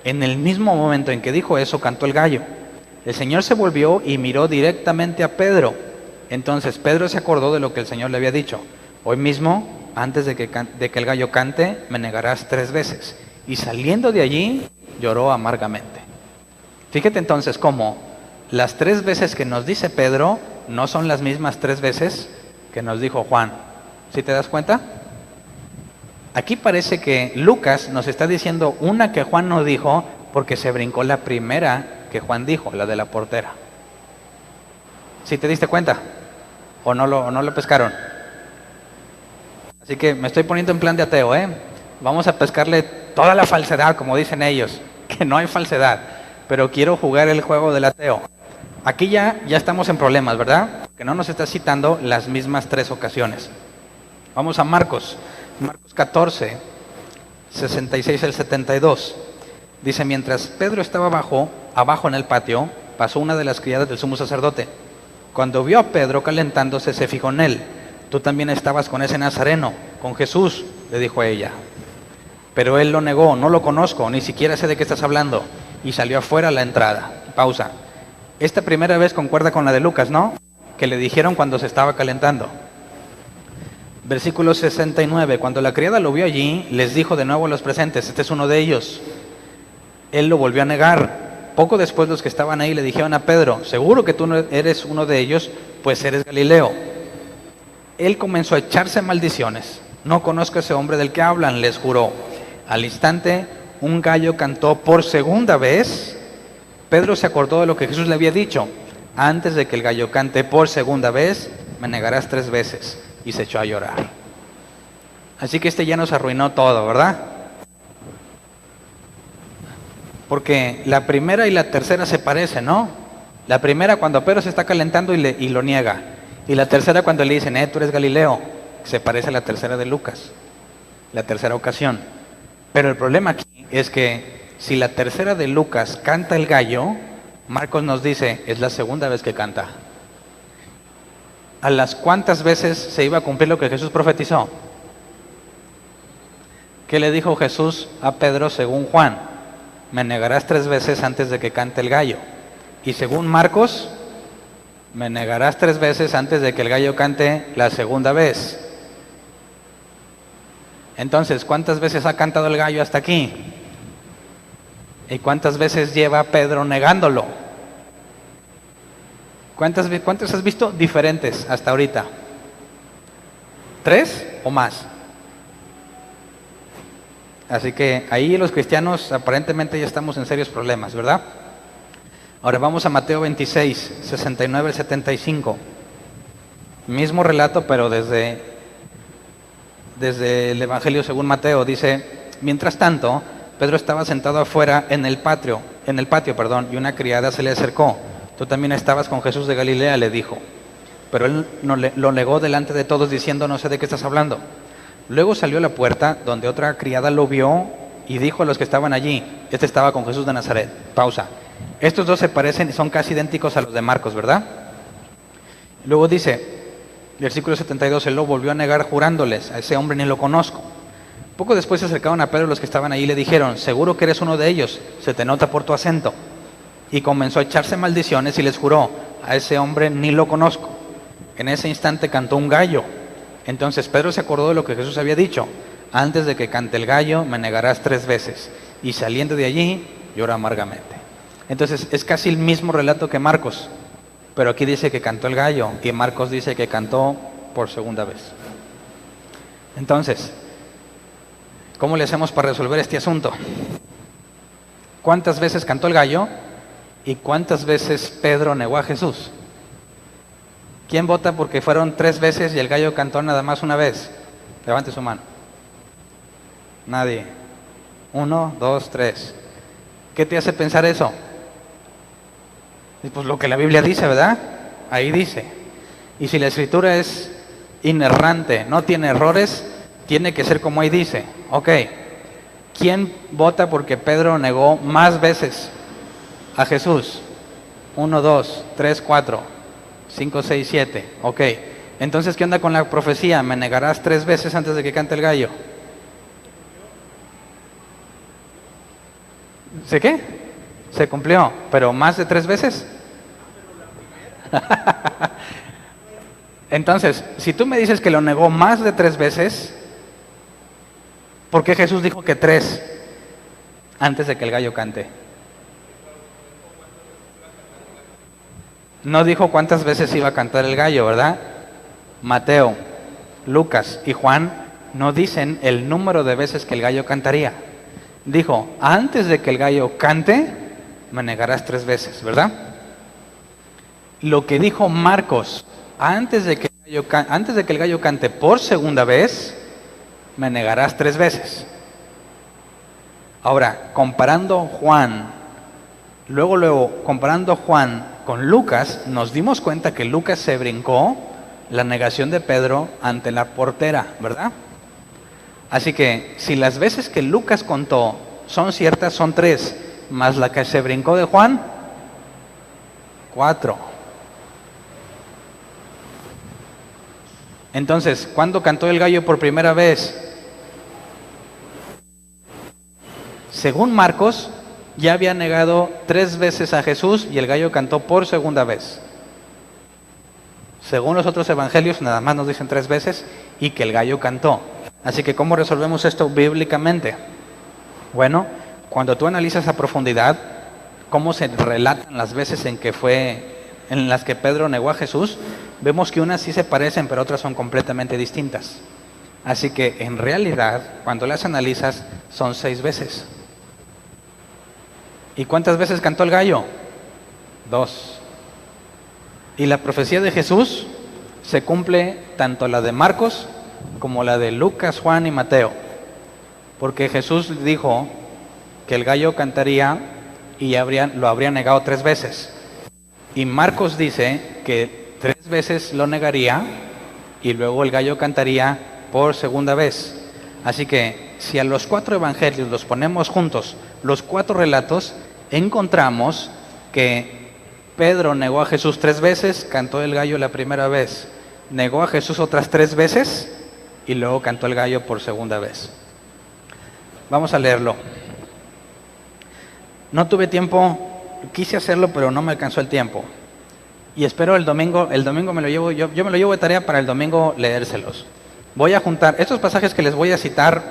En el mismo momento en que dijo eso, cantó el gallo. El Señor se volvió y miró directamente a Pedro. Entonces Pedro se acordó de lo que el Señor le había dicho. Hoy mismo, antes de que el gallo cante, me negarás 3 veces. y saliendo de allí lloró amargamente. Fíjate entonces cómo las 3 veces que nos dice Pedro no son las mismas 3 veces que nos dijo Juan. ¿Sí te das cuenta? Aquí parece que Lucas nos está diciendo una que Juan no dijo porque se brincó la primera que Juan dijo, la de la portera. ¿Sí te diste cuenta? ¿O no lo pescaron? Así que me estoy poniendo en plan de ateo, ¿eh? Vamos a pescarle toda la falsedad, como dicen ellos, que no hay falsedad, pero quiero jugar el juego del ateo. Aquí ya estamos en problemas, ¿verdad? Que no nos está citando las mismas 3 ocasiones. Vamos a Marcos 14, 66 al 72. Dice, mientras Pedro estaba abajo en el patio, pasó una de las criadas del sumo sacerdote. Cuando vio a Pedro calentándose, se fijó en él. Tú también estabas con ese nazareno, con Jesús, le dijo a ella. Pero él lo negó, no lo conozco, ni siquiera sé de qué estás hablando. Y salió afuera a la entrada. Pausa. Esta primera vez concuerda con la de Lucas, ¿no? Que le dijeron cuando se estaba calentando. Versículo 69. Cuando la criada lo vio allí, les dijo de nuevo a los presentes, este es uno de ellos. Él lo volvió a negar. Poco después los que estaban ahí le dijeron a Pedro, seguro que tú no eres uno de ellos, pues eres Galileo. Él comenzó a echarse maldiciones. No conozco a ese hombre del que hablan, les juró. Al instante, un gallo cantó por segunda vez. Pedro se acordó de lo que Jesús le había dicho. Antes de que el gallo cante por segunda vez, me negarás 3 veces. Y se echó a llorar. Así que ya nos arruinó todo, ¿verdad? Porque la primera y la tercera se parecen, ¿no? La primera cuando Pedro se está calentando y lo niega. Y la tercera cuando le dicen, tú eres Galileo. Se parece a la tercera de Lucas. La tercera ocasión. Pero el problema aquí es que si la tercera de Lucas canta el gallo, Marcos nos dice, es la segunda vez que canta. ¿A las cuántas veces se iba a cumplir lo que Jesús profetizó? ¿Qué le dijo Jesús a Pedro según Juan? Me negarás 3 veces antes de que cante el gallo. Y según Marcos, me negarás 3 veces antes de que el gallo cante la segunda vez. Entonces, ¿cuántas veces ha cantado el gallo hasta aquí? ¿Y cuántas veces lleva Pedro negándolo? ¿Cuántas has visto diferentes hasta ahorita? 3 o más. Así que ahí los cristianos aparentemente ya estamos en serios problemas, ¿verdad? Ahora vamos a Mateo 26, 69 al 75. Mismo relato, pero desde el Evangelio según Mateo. Dice, mientras tanto, Pedro estaba sentado afuera en el patio, y una criada se le acercó. Tú también estabas con Jesús de Galilea, le dijo. Pero él lo negó delante de todos diciendo, no sé de qué estás hablando. Luego salió a la puerta donde otra criada lo vio y dijo a los que estaban allí, este estaba con Jesús de Nazaret. Pausa. Estos dos se parecen, son casi idénticos a los de Marcos, ¿verdad? Luego dice, versículo 72, él lo volvió a negar jurándoles, a ese hombre ni lo conozco. Poco después se acercaron a Pedro los que estaban ahí y le dijeron, seguro que eres uno de ellos, se te nota por tu acento. Y comenzó a echarse maldiciones y les juró, a ese hombre ni lo conozco. En ese instante cantó un gallo. Entonces Pedro se acordó de lo que Jesús había dicho, antes de que cante el gallo me negarás 3 veces. Y saliendo de allí lloró amargamente. Entonces es casi el mismo relato que Marcos, pero aquí dice que cantó el gallo y Marcos dice que cantó por segunda vez. Entonces, ¿cómo le hacemos para resolver este asunto? ¿Cuántas veces cantó el gallo y cuántas veces Pedro negó a Jesús? ¿Quién vota porque fueron 3 veces y el gallo cantó nada más una vez? Levante su mano. Nadie. 1, 2, 3. ¿Qué te hace pensar eso? Pues lo que la Biblia dice, ¿verdad? Ahí dice. Y si la escritura es inerrante, no tiene errores, tiene que ser como ahí dice. Ok. ¿Quién vota porque Pedro negó más veces a Jesús? 1, 2, 3, 4, 5, 6, 7. Ok. Entonces, ¿qué onda con la profecía? ¿Me negarás 3 veces antes de que cante el gallo? ¿Sí qué? Se cumplió, pero ¿más de 3 veces? Entonces, si tú me dices que lo negó más de 3 veces, ¿por qué Jesús dijo que 3? antes de que el gallo cante. No dijo cuántas veces iba a cantar el gallo, ¿verdad? Mateo, Lucas y Juan no dicen el número de veces que el gallo cantaría. Dijo, antes de que el gallo cante, me negarás 3 veces, ¿verdad? Lo que dijo Marcos, antes de que el gallo cante por segunda vez, me negarás 3 veces. Ahora, comparando Juan con Lucas, nos dimos cuenta que Lucas se brincó la negación de Pedro ante la portera, ¿verdad? Así que, si las veces que Lucas contó son ciertas, son 3, más la que se brincó de Juan, 4. Entonces, ¿cuándo cantó el gallo por primera vez? Según Marcos, ya había negado 3 veces a Jesús y el gallo cantó por segunda vez. Según los otros evangelios, nada más nos dicen 3 veces y que el gallo cantó. Así que, ¿cómo resolvemos esto bíblicamente? Bueno, cuando tú analizas a profundidad cómo se relatan las veces en las que Pedro negó a Jesús, vemos que unas sí se parecen, pero otras son completamente distintas. Así que, en realidad, cuando las analizas, son 6 veces. ¿Y cuántas veces cantó el gallo? 2. Y la profecía de Jesús se cumple tanto la de Marcos como la de Lucas, Juan y Mateo. Porque Jesús dijo que el gallo cantaría y lo habría negado 3 veces. Y Marcos dice que 3 veces lo negaría y luego el gallo cantaría por segunda vez. Así que si a los 4 evangelios los ponemos juntos, los 4 relatos, encontramos que Pedro negó a Jesús 3 veces, cantó el gallo la primera vez, negó a Jesús otras 3 veces y luego cantó el gallo por segunda vez. Vamos a leerlo. No tuve tiempo, quise hacerlo, pero no me alcanzó el tiempo. Y espero el domingo me lo llevo, yo me lo llevo de tarea para el domingo leérselos. Voy a juntar, estos pasajes que les voy a citar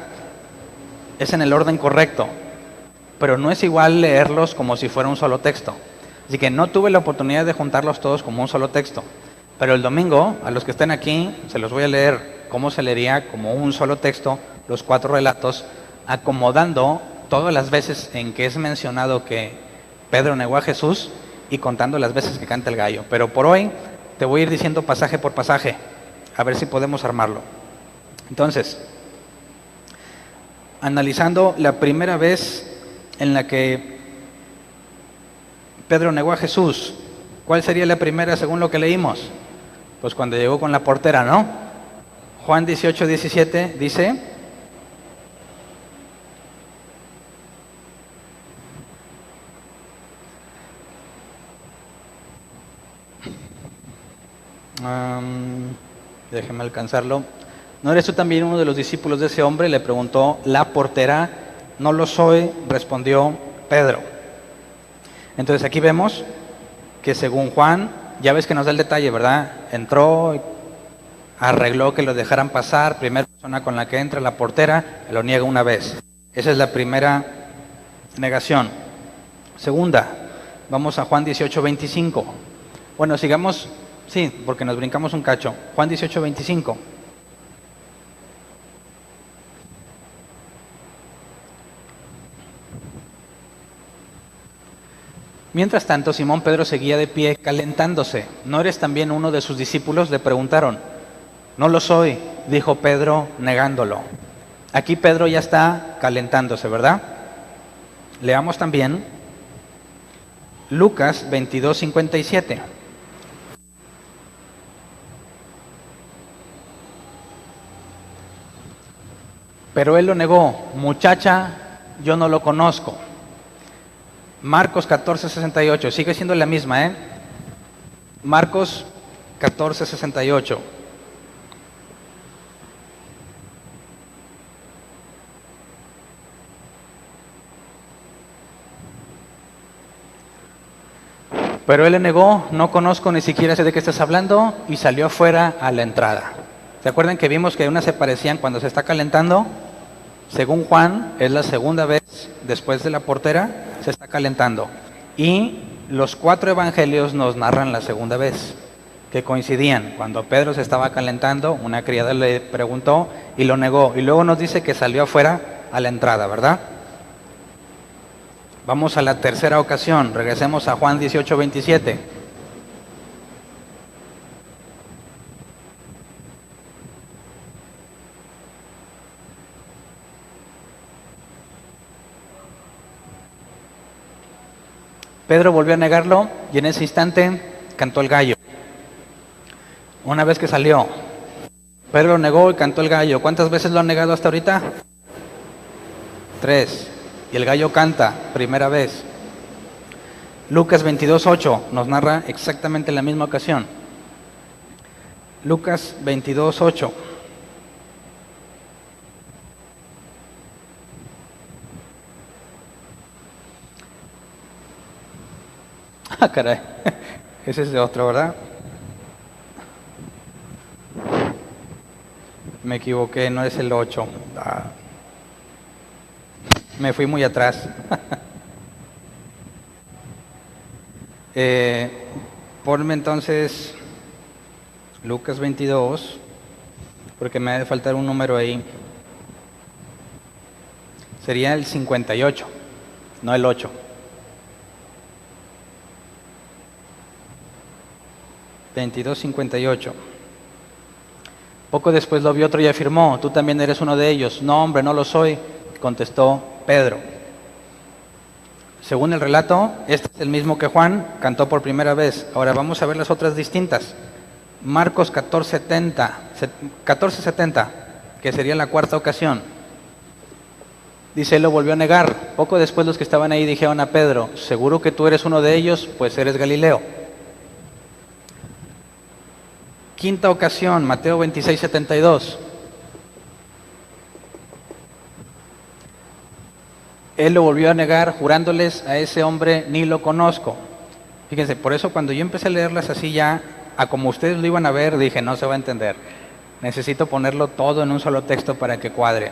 es en el orden correcto, pero no es igual leerlos como si fuera un solo texto. Así que no tuve la oportunidad de juntarlos todos como un solo texto. Pero el domingo, a los que estén aquí, se los voy a leer cómo se leería como un solo texto los 4 relatos, acomodando todas las veces en que es mencionado que Pedro negó a Jesús y contando las veces que canta el gallo. Pero por hoy te voy a ir diciendo pasaje por pasaje, a ver si podemos armarlo. Entonces, analizando la primera vez en la que Pedro negó a Jesús, ¿cuál sería la primera según lo que leímos? Pues cuando llegó con la portera, ¿no? Juan 18:17 dice: déjeme alcanzarlo. ¿No eres tú también uno de los discípulos de ese hombre?, le preguntó la portera. No lo soy, respondió Pedro. Entonces aquí vemos que según Juan, ya ves que nos da el detalle, ¿verdad? Entró, arregló que lo dejaran pasar, primera persona con la que entra, la portera, lo niega una vez. Esa es la primera negación. Segunda, vamos a Juan 18:25. Bueno, sigamos, sí, porque nos brincamos un cacho. Juan 18:25. Mientras tanto, Simón Pedro seguía de pie calentándose. ¿No eres también uno de sus discípulos?, le preguntaron. No lo soy, dijo Pedro negándolo. Aquí Pedro ya está calentándose, ¿verdad? Leamos también Lucas 22:57. Pero él lo negó. Muchacha, yo no lo conozco. Marcos 14:68, sigue siendo la misma, ¿eh? Marcos 14:68. Pero él le negó, no conozco, ni siquiera sé de qué estás hablando, y salió afuera a la entrada. ¿Se acuerdan que vimos que unas se parecían cuando se está calentando? Según Juan, es la segunda vez después de la portera, se está calentando. Y los 4 evangelios nos narran la segunda vez, que coincidían. Cuando Pedro se estaba calentando, una criada le preguntó y lo negó. Y luego nos dice que salió afuera a la entrada, ¿verdad? Vamos a la tercera ocasión, regresemos a Juan 18:27. Pedro volvió a negarlo y en ese instante cantó el gallo. Una vez que salió, Pedro lo negó y cantó el gallo. ¿Cuántas veces lo han negado hasta ahorita? 3. Y el gallo canta, primera vez. Lucas 22:8 nos narra exactamente la misma ocasión. Lucas 22:8. Ah, caray. Ese es de otro, ¿verdad? Me equivoqué, no es el 8. Me fui muy atrás. Ponme entonces Lucas 22, porque me ha de faltar un número ahí. Sería el 58, no el 8. 22:58. Poco después lo vio otro y afirmó: tú también eres uno de ellos. No, hombre, no lo soy, contestó Pedro. Según el relato, este es el mismo que Juan cantó por primera vez. Ahora vamos a ver las otras distintas. Marcos 14:70, que sería la cuarta ocasión. Dice, él lo volvió a negar. Poco después los que estaban ahí dijeron a Pedro: ¿seguro que tú eres uno de ellos? Pues eres Galileo. Quinta ocasión, Mateo 26:72. Él lo volvió a negar, jurándoles: a ese hombre ni lo conozco. Fíjense, por eso cuando yo empecé a leerlas así ya, a como ustedes lo iban a ver, dije, no se va a entender. Necesito ponerlo todo en un solo texto para que cuadre.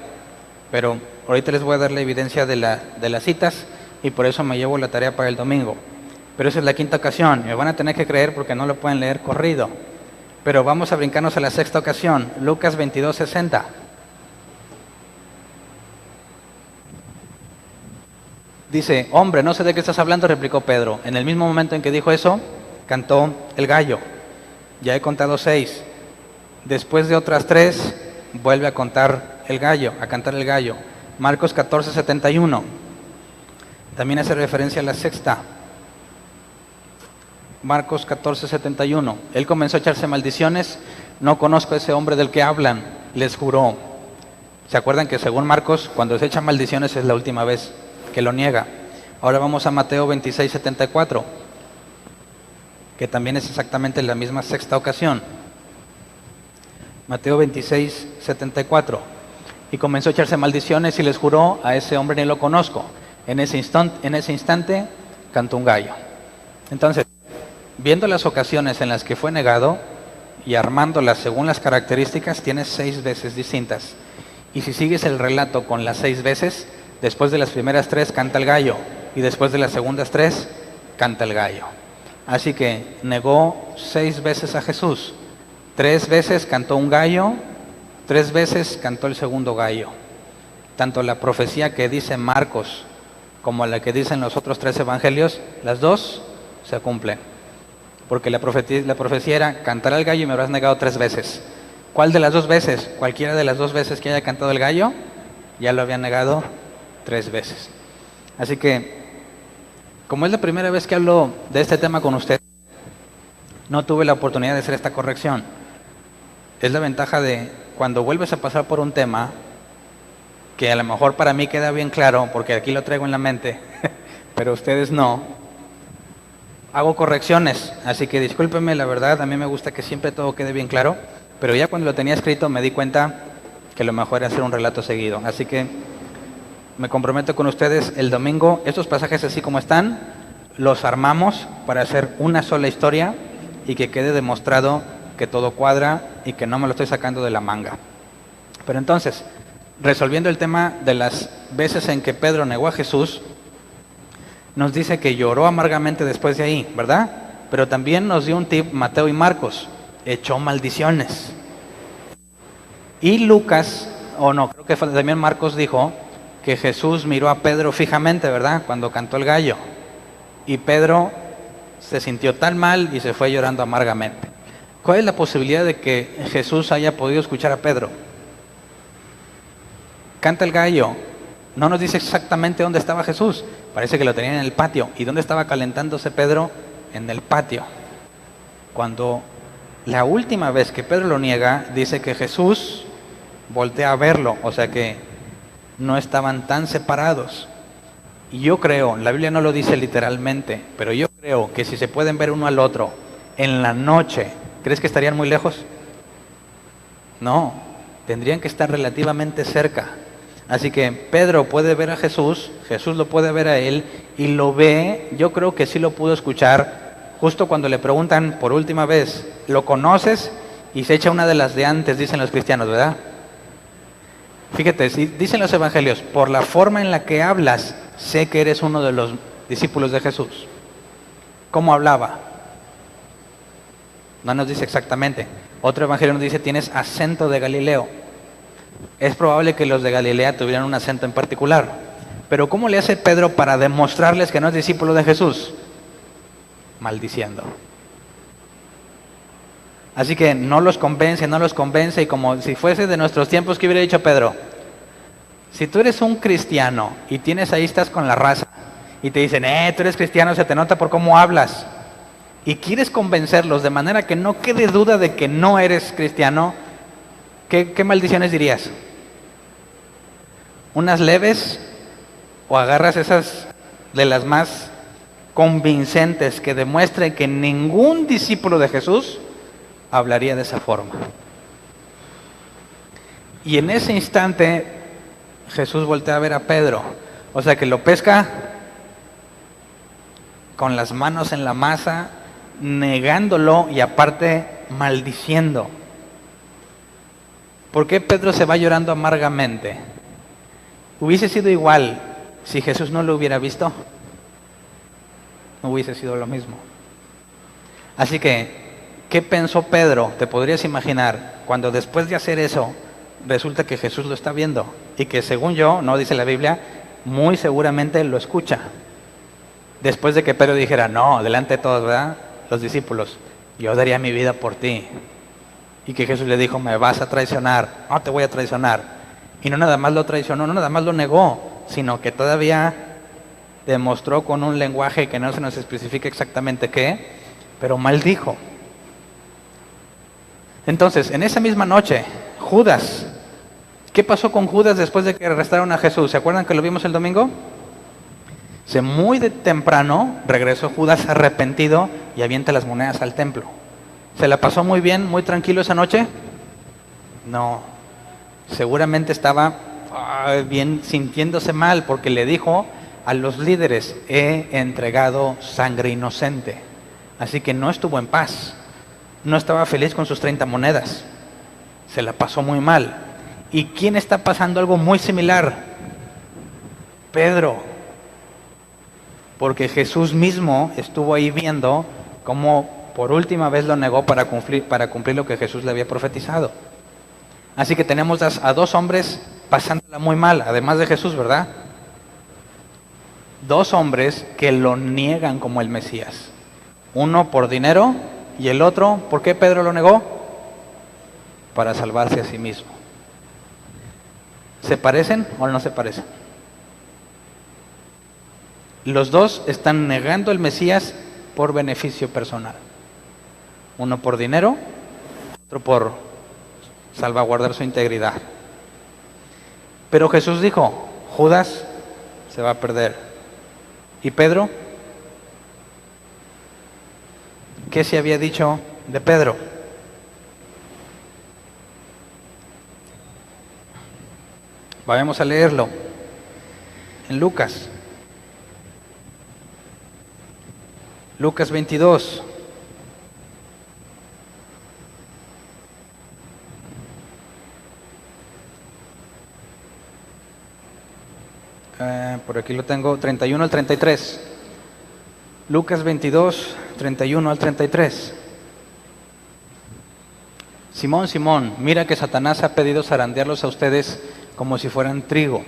Pero ahorita les voy a dar la evidencia de las citas y por eso me llevo la tarea para el domingo. Pero esa es la quinta ocasión. Me van a tener que creer porque no lo pueden leer corrido. Pero vamos a brincarnos a la sexta ocasión, Lucas 22:60. Dice, hombre, no sé de qué estás hablando, replicó Pedro. En el mismo momento en que dijo eso, cantó el gallo. Ya he contado 6. Después de otras 3, vuelve a contar el gallo, a cantar el gallo. Marcos 14:71. También hace referencia a la sexta. Marcos 14:71. Él comenzó a echarse maldiciones. No conozco a ese hombre del que hablan, les juró. ¿Se acuerdan que según Marcos, cuando se echa maldiciones es la última vez que lo niega? Ahora vamos a Mateo 26:74, que también es exactamente la misma sexta ocasión. Mateo 26:74. Y comenzó a echarse maldiciones y les juró: a ese hombre ni lo conozco. En ese instante cantó un gallo. Entonces, viendo las ocasiones en las que fue negado y armándolas según las características, tienes 6 veces distintas. Y si sigues el relato con las 6 veces, después de las primeras 3 canta el gallo y después de las segundas 3 canta el gallo. Así que negó 6 veces a Jesús. 3 veces cantó un gallo, 3 veces cantó el segundo gallo. Tanto la profecía que dice Marcos como la que dicen los otros 3 evangelios, las dos se cumplen. Porque la profecía era: cantará el gallo y me habrás negado 3 veces. ¿Cuál de las 2 veces? Cualquiera de las 2 veces que haya cantado el gallo, ya lo había negado 3 veces. Así que, como es la primera vez que hablo de este tema con usted, no tuve la oportunidad de hacer esta corrección. Es la ventaja de cuando vuelves a pasar por un tema que a lo mejor para mí queda bien claro, porque aquí lo traigo en la mente, pero ustedes no. Hago correcciones, así que discúlpenme, la verdad, a mí me gusta que siempre todo quede bien claro, pero ya cuando lo tenía escrito me di cuenta que lo mejor era hacer un relato seguido. Así que me comprometo con ustedes el domingo, estos pasajes así como están, los armamos para hacer una sola historia y que quede demostrado que todo cuadra y que no me lo estoy sacando de la manga. Pero entonces, resolviendo el tema de las veces en que Pedro negó a Jesús, nos dice que lloró amargamente después de ahí, ¿verdad? Pero también nos dio un tip Mateo y Marcos, echó maldiciones. Y Lucas, o no, creo que también Marcos dijo que Jesús miró a Pedro fijamente, ¿verdad? Cuando cantó el gallo. Y Pedro se sintió tan mal y se fue llorando amargamente. ¿Cuál es la posibilidad de que Jesús haya podido escuchar a Pedro? Canta el gallo. No nos dice exactamente dónde estaba Jesús. Parece que lo tenían en el patio. ¿Y dónde estaba calentándose Pedro? En el patio. Cuando la última vez que Pedro lo niega, dice que Jesús voltea a verlo. O sea que no estaban tan separados. Y yo creo, la Biblia no lo dice literalmente, pero yo creo que si se pueden ver uno al otro en la noche, ¿crees que estarían muy lejos? No, tendrían que estar relativamente cerca. Así que Pedro puede ver a Jesús, Jesús lo puede ver a él y lo ve, yo creo que sí lo pudo escuchar, justo cuando le preguntan por última vez, ¿lo conoces? Y se echa una de las de antes, dicen los cristianos, ¿verdad? Fíjate, dicen los evangelios, por la forma en la que hablas, sé que eres uno de los discípulos de Jesús. ¿Cómo hablaba? No nos dice exactamente. Otro evangelio nos dice, tienes acento de Galileo. Es probable que los de Galilea tuvieran un acento en particular. Pero ¿cómo le hace Pedro para demostrarles que no es discípulo de Jesús? Maldiciendo. Así que no los convence, y como si fuese de nuestros tiempos, ¿qué hubiera dicho Pedro? Si tú eres un cristiano y ahí estás con la raza y te dicen, tú eres cristiano, se te nota por cómo hablas, y quieres convencerlos de manera que no quede duda de que no eres cristiano, ¿qué maldiciones dirías? ¿Unas leves? ¿O agarras esas de las más convincentes que demuestren que ningún discípulo de Jesús hablaría de esa forma? Y en ese instante Jesús voltea a ver a Pedro, o sea que lo pesca con las manos en la masa, negándolo y aparte maldiciendo. ¿Por qué Pedro se va llorando amargamente? ¿Hubiese sido igual si Jesús no lo hubiera visto? No hubiese sido lo mismo. Así que, ¿qué pensó Pedro? Te podrías imaginar, cuando después de hacer eso, resulta que Jesús lo está viendo y que según yo, no dice la Biblia, muy seguramente lo escucha. Después de que Pedro dijera, no, delante de todos, ¿verdad? Los discípulos, yo daría mi vida por ti. Y que Jesús le dijo, me vas a traicionar, no te voy a traicionar. Y no nada más lo traicionó, no nada más lo negó, sino que todavía demostró con un lenguaje que no se nos especifica exactamente qué, pero maldijo. Entonces, en esa misma noche, Judas, ¿qué pasó con Judas después de que arrestaron a Jesús? ¿Se acuerdan que lo vimos el domingo? Muy de temprano regresó Judas arrepentido y avienta las monedas al templo. ¿Se la pasó muy bien, muy tranquilo esa noche? No, seguramente estaba bien sintiéndose mal porque le dijo a los líderes, he entregado sangre inocente. Así que no estuvo en paz, no estaba feliz con sus 30 monedas, se la pasó muy mal. ¿Y quién está pasando algo muy similar? Pedro, porque Jesús mismo estuvo ahí viendo cómo por última vez lo negó para cumplir lo que Jesús le había profetizado. Así que tenemos a dos hombres pasándola muy mal, además de Jesús, ¿verdad? Dos hombres que lo niegan como el Mesías. Uno por dinero y el otro, ¿por qué Pedro lo negó? Para salvarse a sí mismo. ¿Se parecen o no se parecen? Los dos están negando al Mesías por beneficio personal. Uno por dinero, otro por salvaguardar su integridad. Pero Jesús dijo, Judas se va a perder. ¿Y Pedro? ¿Qué se había dicho de Pedro? Vamos a leerlo en Lucas. Lucas 22. Por aquí lo tengo, 31 al 33. Lucas 22, 31 al 33. Simón, Simón, mira que Satanás ha pedido zarandearlos a ustedes como si fueran trigo.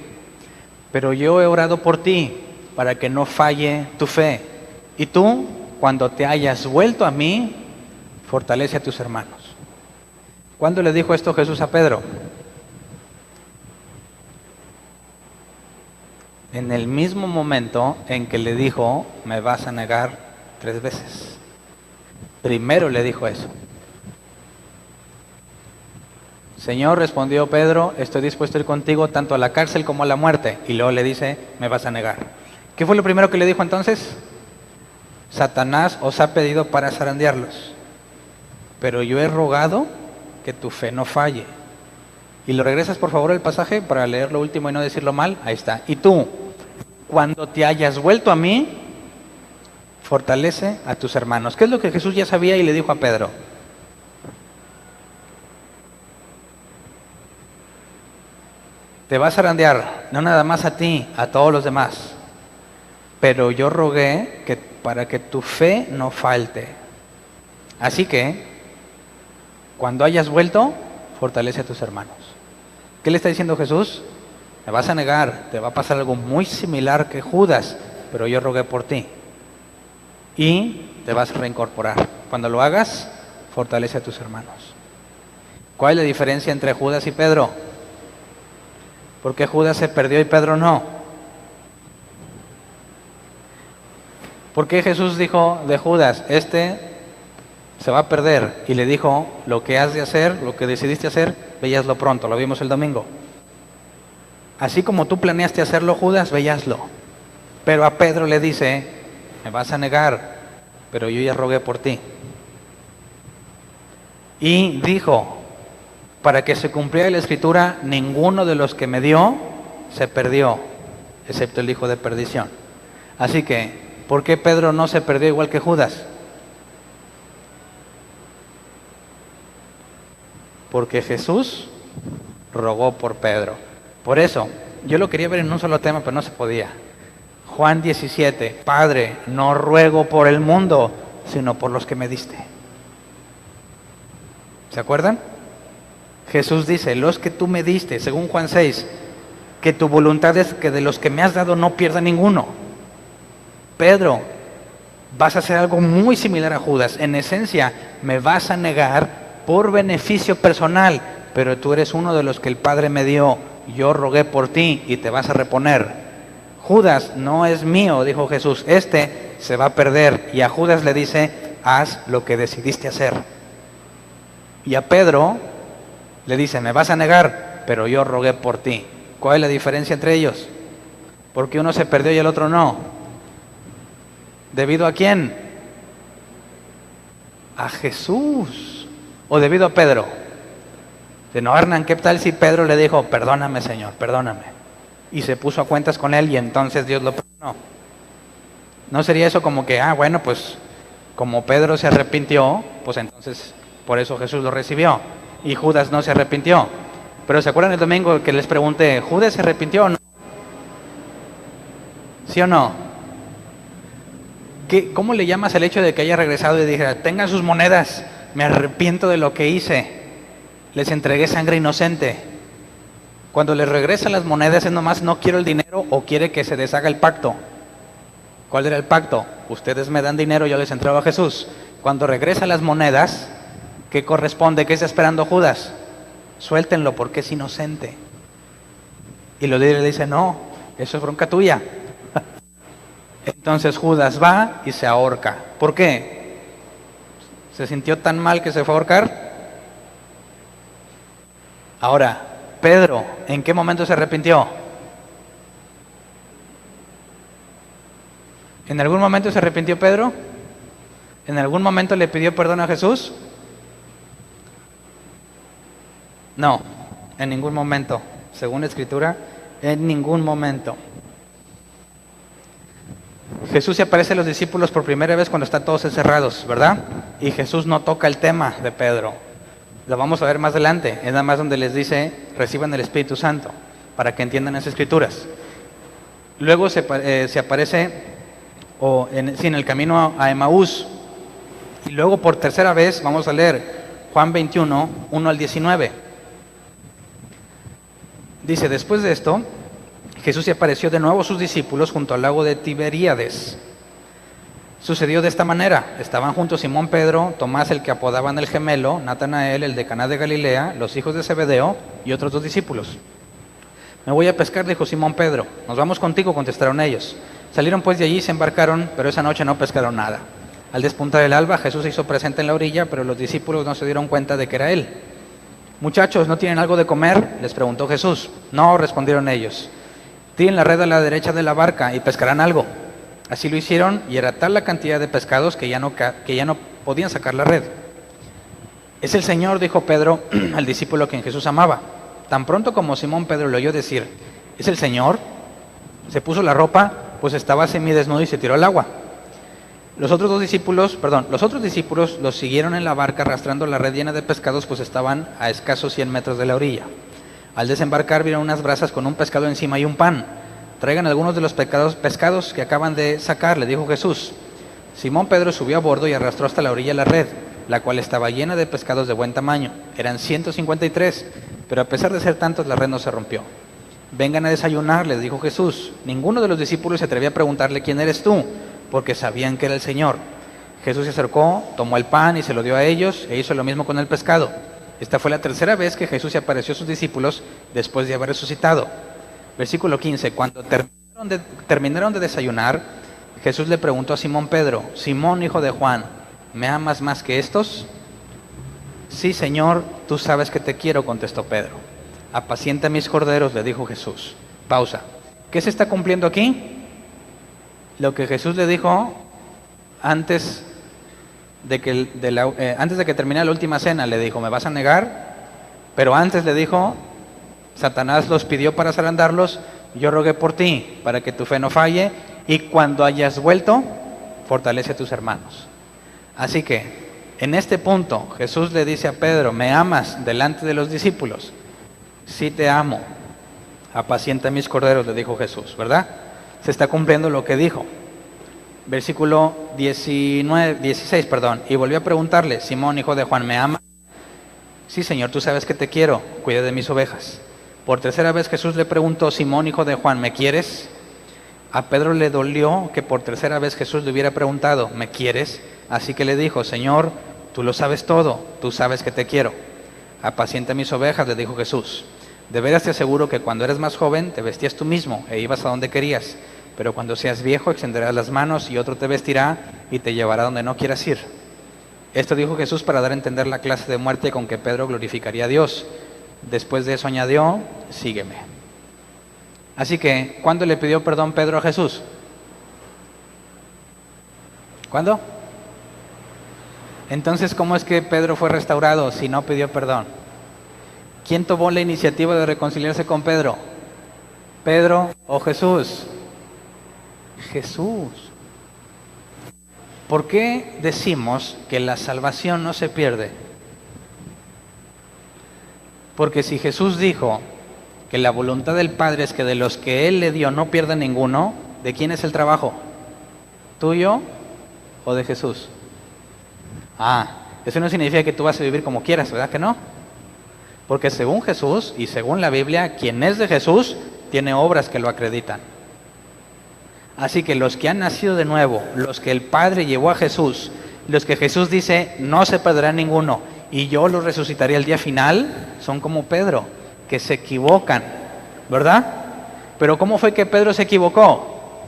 Pero yo he orado por ti para que no falle tu fe. Y tú, cuando te hayas vuelto a mí, fortalece a tus hermanos. ¿Cuándo le dijo esto Jesús a Pedro? En el mismo momento en que le dijo, me vas a negar 3 veces. Primero le dijo eso. Señor, respondió Pedro, estoy dispuesto a ir contigo tanto a la cárcel como a la muerte. Y luego le dice, me vas a negar. ¿Qué fue lo primero que le dijo entonces? Satanás os ha pedido para zarandearlos, pero yo he rogado que tu fe no falle. Y lo regresas por favor el pasaje para leer lo último y no decirlo mal. Ahí está. Y tú, cuando te hayas vuelto a mí, fortalece a tus hermanos. ¿Qué es lo que Jesús ya sabía y le dijo a Pedro? Te vas a zarandear, no nada más a ti, a todos los demás. Pero yo rogué que para que tu fe no falte. Así que, cuando hayas vuelto, fortalece a tus hermanos. ¿Qué le está diciendo Jesús? Me vas a negar, te va a pasar algo muy similar que Judas, pero yo rogué por ti. Y te vas a reincorporar. Cuando lo hagas, fortalece a tus hermanos. ¿Cuál es la diferencia entre Judas y Pedro? ¿Por qué Judas se perdió y Pedro no? ¿Por qué Jesús dijo de Judas, este se va a perder? Y le dijo, lo que has de hacer, lo que decidiste hacer, veíaslo pronto, lo vimos el domingo. Así como tú planeaste hacerlo, Judas, veíaslo. Pero a Pedro le dice, me vas a negar, pero yo ya rogué por ti. Y dijo, para que se cumpliera la escritura, ninguno de los que me dio se perdió, excepto el hijo de perdición. Así que, ¿por qué Pedro no se perdió igual que Judas? Porque Jesús rogó por Pedro. Por eso, yo lo quería ver en un solo tema, pero no se podía. Juan 17, Padre, no ruego por el mundo, sino por los que me diste. ¿Se acuerdan? Jesús dice, los que tú me diste, según Juan 6, que tu voluntad es que de los que me has dado no pierda ninguno. Pedro, vas a hacer algo muy similar a Judas. En esencia, me vas a negar por beneficio personal, pero tú eres uno de los que el Padre me dio. Yo rogué por ti y te vas a reponer. Judas no es mío, dijo Jesús, este se va a perder. Y a Judas le dice, haz lo que decidiste hacer. Y a Pedro le dice, me vas a negar, pero yo rogué por ti. ¿Cuál es la diferencia entre ellos? Porque uno se perdió y el otro no. ¿Debido a quién? A Jesús. ¿O debido a Pedro? De no, Hernán, ¿qué tal si Pedro le dijo, perdóname Señor, perdóname? Y se puso a cuentas con él y entonces Dios lo perdonó. ¿No sería eso como que, bueno, pues como Pedro se arrepintió, pues entonces por eso Jesús lo recibió? Y Judas no se arrepintió. Pero ¿se acuerdan el domingo que les pregunté, ¿Judas se arrepintió o no? ¿Sí o no? ¿Cómo le llamas el hecho de que haya regresado y dijera, tengan sus monedas, me arrepiento de lo que hice, les entregué sangre inocente? Cuando les regresa las monedas es nomás no quiero el dinero o quiere que se deshaga el pacto. ¿Cuál era el pacto? Ustedes me dan dinero, yo les entrego a Jesús. Cuando regresa las monedas, ¿qué corresponde? ¿Qué está esperando Judas? Suéltenlo porque es inocente. Y los líderes le dicen, no, eso es bronca tuya. Entonces Judas va y se ahorca. ¿Por qué? ¿Se sintió tan mal que se fue a ahorcar? Ahora, Pedro, ¿en qué momento se arrepintió? ¿En algún momento se arrepintió Pedro? ¿En algún momento le pidió perdón a Jesús? No, en ningún momento. Según la Escritura, en ningún momento. Jesús se aparece a los discípulos por primera vez cuando están todos encerrados, ¿verdad? Y Jesús no toca el tema de Pedro. Lo vamos a ver más adelante. Es nada más donde les dice, reciban el Espíritu Santo, para que entiendan las Escrituras. Luego se aparece en el camino a Emaús. Y luego por tercera vez vamos a leer Juan 21, 1 al 19. Dice, después de esto, Jesús se apareció de nuevo a sus discípulos junto al lago de Tiberíades. Sucedió de esta manera: estaban juntos Simón Pedro, Tomás el que apodaban el gemelo, Natanael el de Caná de Galilea, los hijos de Zebedeo y otros 2 discípulos. Me voy a pescar, dijo Simón Pedro. Nos vamos contigo, contestaron ellos. Salieron pues de allí y se embarcaron, pero esa noche no pescaron nada. Al despuntar el alba, Jesús se hizo presente en la orilla, pero los discípulos no se dieron cuenta de que era él. Muchachos, ¿no tienen algo de comer?, les preguntó Jesús. No, respondieron ellos. Tiren la red a la derecha de la barca y pescarán algo. Así lo hicieron, y era tal la cantidad de pescados que ya no podían sacar la red. Es el Señor, dijo Pedro al discípulo a quien Jesús amaba. Tan pronto como Simón Pedro le oyó decir, ¿es el Señor?, se puso la ropa, pues estaba semidesnudo, y se tiró al agua. Los otros discípulos los siguieron en la barca arrastrando la red llena de pescados, pues estaban a escasos 100 metros de la orilla. Al desembarcar vieron unas brasas con un pescado encima y un pan. Traigan algunos de los pescados que acaban de sacar, le dijo Jesús. Simón Pedro subió a bordo y arrastró hasta la orilla la red, la cual estaba llena de pescados de buen tamaño. Eran 153, pero a pesar de ser tantos, la red no se rompió. Vengan a desayunar, les dijo Jesús. Ninguno de los discípulos se atrevía a preguntarle, ¿quién eres tú?, porque sabían que era el Señor. Jesús se acercó, tomó el pan y se lo dio a ellos, e hizo lo mismo con el pescado. Esta fue la tercera vez que Jesús se apareció a sus discípulos después de haber resucitado. Versículo 15. Cuando terminaron de desayunar, Jesús le preguntó a Simón Pedro, Simón, hijo de Juan, ¿me amas más que estos? Sí, Señor, tú sabes que te quiero, contestó Pedro. Apacienta mis corderos, le dijo Jesús. Pausa. ¿Qué se está cumpliendo aquí? Lo que Jesús le dijo antes de que terminara la última cena. Le dijo, me vas a negar, pero antes le dijo, Satanás los pidió para zarandarlos, yo rogué por ti, para que tu fe no falle, y cuando hayas vuelto, fortalece a tus hermanos. Así que, en este punto, Jesús le dice a Pedro, ¿me amas delante de los discípulos? Sí te amo. Apacienta mis corderos, le dijo Jesús, ¿verdad? Se está cumpliendo lo que dijo. Versículo 16, y volvió a preguntarle, Simón, hijo de Juan, ¿me amas? Sí, Señor, tú sabes que te quiero, cuida de mis ovejas. Por tercera vez Jesús le preguntó, Simón, hijo de Juan, ¿me quieres? A Pedro le dolió que por tercera vez Jesús le hubiera preguntado, ¿me quieres? Así que le dijo, Señor, tú lo sabes todo, tú sabes que te quiero. Apacienta mis ovejas, le dijo Jesús. De veras te aseguro que cuando eres más joven te vestías tú mismo e ibas a donde querías, pero cuando seas viejo extenderás las manos y otro te vestirá y te llevará donde no quieras ir. Esto dijo Jesús para dar a entender la clase de muerte con que Pedro glorificaría a Dios. Después de eso añadió, sígueme. Así que, ¿cuándo le pidió perdón Pedro a Jesús? ¿Cuándo? Entonces, ¿cómo es que Pedro fue restaurado si no pidió perdón? ¿Quién tomó la iniciativa de reconciliarse con Pedro? ¿Pedro o Jesús? Jesús. ¿Por qué decimos que la salvación no se pierde? Porque si Jesús dijo que la voluntad del Padre es que de los que Él le dio no pierda ninguno, ¿de quién es el trabajo? ¿Tuyo o de Jesús? Eso no significa que tú vas a vivir como quieras, ¿verdad que no? Porque según Jesús y según la Biblia, quien es de Jesús tiene obras que lo acreditan. Así que los que han nacido de nuevo, los que el Padre llevó a Jesús, los que Jesús dice, no se perderá ninguno, y yo los resucitaré el día final, son como Pedro, que se equivocan, ¿verdad? Pero ¿cómo fue que Pedro se equivocó?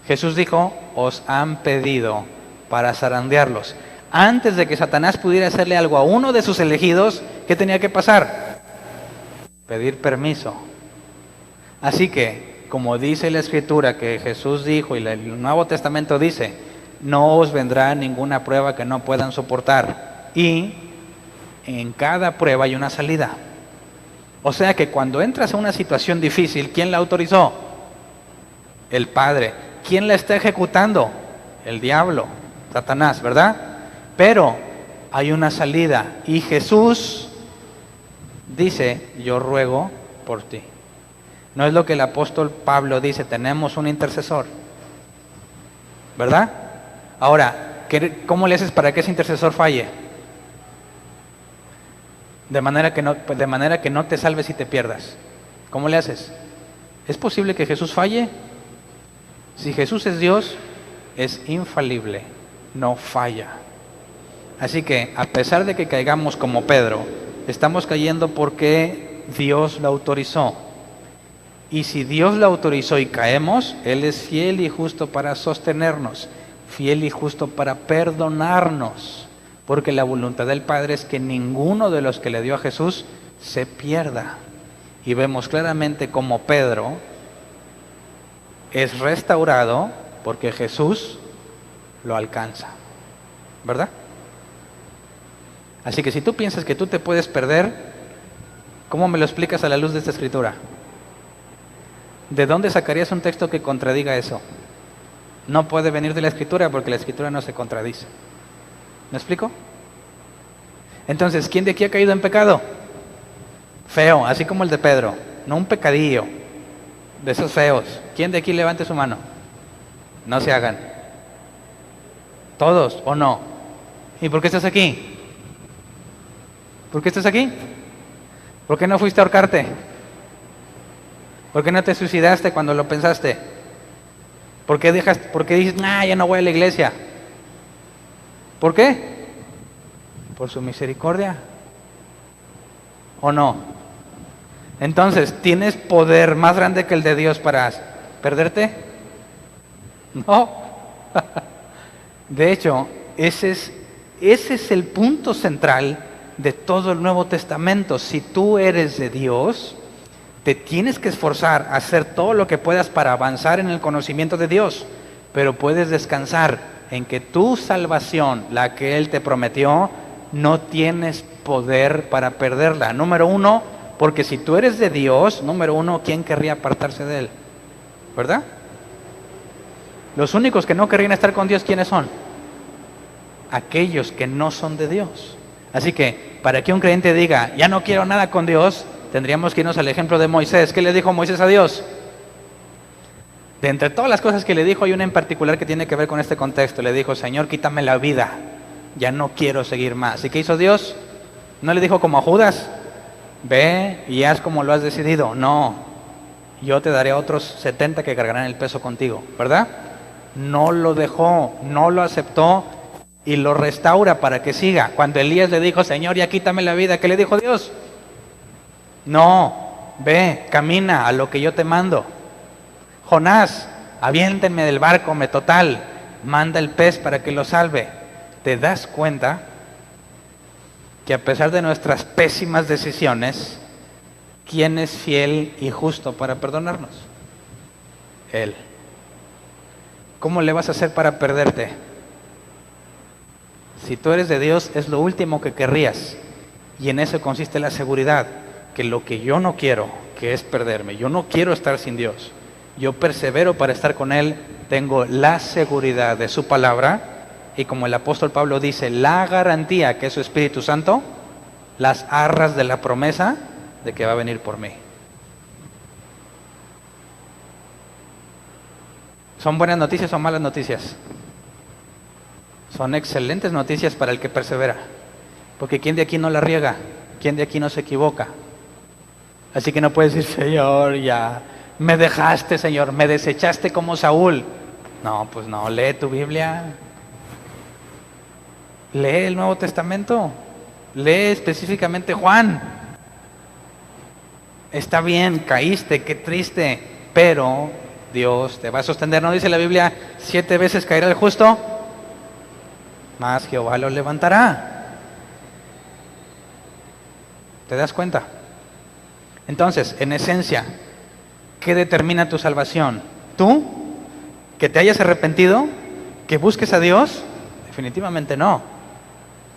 Jesús dijo, os han pedido para zarandearlos. Antes de que Satanás pudiera hacerle algo a uno de sus elegidos, ¿qué tenía que pasar? Pedir permiso. Así que, como dice la Escritura que Jesús dijo y el Nuevo Testamento dice, no os vendrá ninguna prueba que no puedan soportar. Y en cada prueba hay una salida. O sea que cuando entras a una situación difícil, ¿quién la autorizó? El Padre. ¿Quién la está ejecutando? El diablo, Satanás, ¿verdad? Pero hay una salida y Jesús dice, yo ruego por ti. No es lo que el apóstol Pablo dice, tenemos un intercesor, ¿verdad? Ahora, ¿cómo le haces para que ese intercesor falle? De manera que no te salves y te pierdas. ¿Cómo le haces? ¿Es posible que Jesús falle? Si Jesús es Dios, es infalible, no falla. Así que, a pesar de que caigamos como Pedro, estamos cayendo porque Dios lo autorizó. Y si Dios lo autorizó y caemos, Él es fiel y justo para sostenernos, fiel y justo para perdonarnos, porque la voluntad del Padre es que ninguno de los que le dio a Jesús se pierda. Y vemos claramente cómo Pedro es restaurado porque Jesús lo alcanza, ¿verdad? Así que si tú piensas que tú te puedes perder, ¿cómo me lo explicas a la luz de esta escritura? ¿De dónde sacarías un texto que contradiga eso? No puede venir de la escritura porque la escritura no se contradice. ¿Me explico? Entonces, ¿quién de aquí ha caído en pecado? Feo, así como el de Pedro, no un pecadillo, de esos feos. ¿Quién de aquí levante su mano? No se hagan. ¿Todos o no? ¿Y por qué estás aquí? ¿Por qué estás aquí? ¿Por qué no fuiste a ahorcarte? ¿Por qué no te suicidaste cuando lo pensaste? ¿Por qué dices, nah, ya no voy a la iglesia? ¿Por qué? Por su misericordia. ¿O no? Entonces, ¿tienes poder más grande que el de Dios para perderte? No. De hecho, ese es el punto central de todo el Nuevo Testamento. Si tú eres de Dios, te tienes que esforzar a hacer todo lo que puedas para avanzar en el conocimiento de Dios, pero puedes descansar en que tu salvación, la que Él te prometió, no tienes poder para perderla. Número uno, porque si tú eres de Dios, número uno, ¿quién querría apartarse de Él? ¿Verdad? Los únicos que no querrían estar con Dios, ¿quiénes son? Aquellos que no son de Dios. Así que, para que un creyente diga, ya no quiero nada con Dios, tendríamos que irnos al ejemplo de Moisés. ¿Qué le dijo Moisés a Dios? De entre todas las cosas que le dijo, hay una en particular que tiene que ver con este contexto. Le dijo, Señor, quítame la vida, ya no quiero seguir más. ¿Y qué hizo Dios? No le dijo como a Judas, ve y haz como lo has decidido. No, yo te daré a otros 70 que cargarán el peso contigo, ¿verdad? No lo dejó, no lo aceptó y lo restaura para que siga. Cuando Elías le dijo, Señor, ya quítame la vida, ¿qué le dijo Dios? No, ve, camina a lo que yo te mando. Jonás, aviéntenme del barco, total, manda el pez para que lo salve. ¿Te das cuenta que a pesar de nuestras pésimas decisiones, quién es fiel y justo para perdonarnos? Él. ¿Cómo le vas a hacer para perderte? Si tú eres de Dios, es lo último que querrías. Y en eso consiste la seguridad, que lo que yo no quiero, que es perderme, yo no quiero estar sin Dios. Yo persevero para estar con Él, tengo la seguridad de su palabra y como el apóstol Pablo dice, la garantía que es su Espíritu Santo, las arras de la promesa de que va a venir por mí. ¿Son buenas noticias o malas noticias? Son excelentes noticias para el que persevera, porque ¿quién de aquí no la riega? ¿Quién de aquí no se equivoca? Así que no puedes decir, Señor, ya me dejaste, Señor, me desechaste como Saúl. No, pues no, lee tu Biblia. Lee el Nuevo Testamento. Lee específicamente Juan. Está bien, caíste, qué triste, pero Dios te va a sostener. ¿No dice la Biblia, 7 veces caerá el justo? Mas Jehová lo levantará. ¿Te das cuenta? Entonces, en esencia, ¿qué determina tu salvación? ¿Tú? ¿Que te hayas arrepentido? ¿Que busques a Dios? Definitivamente no.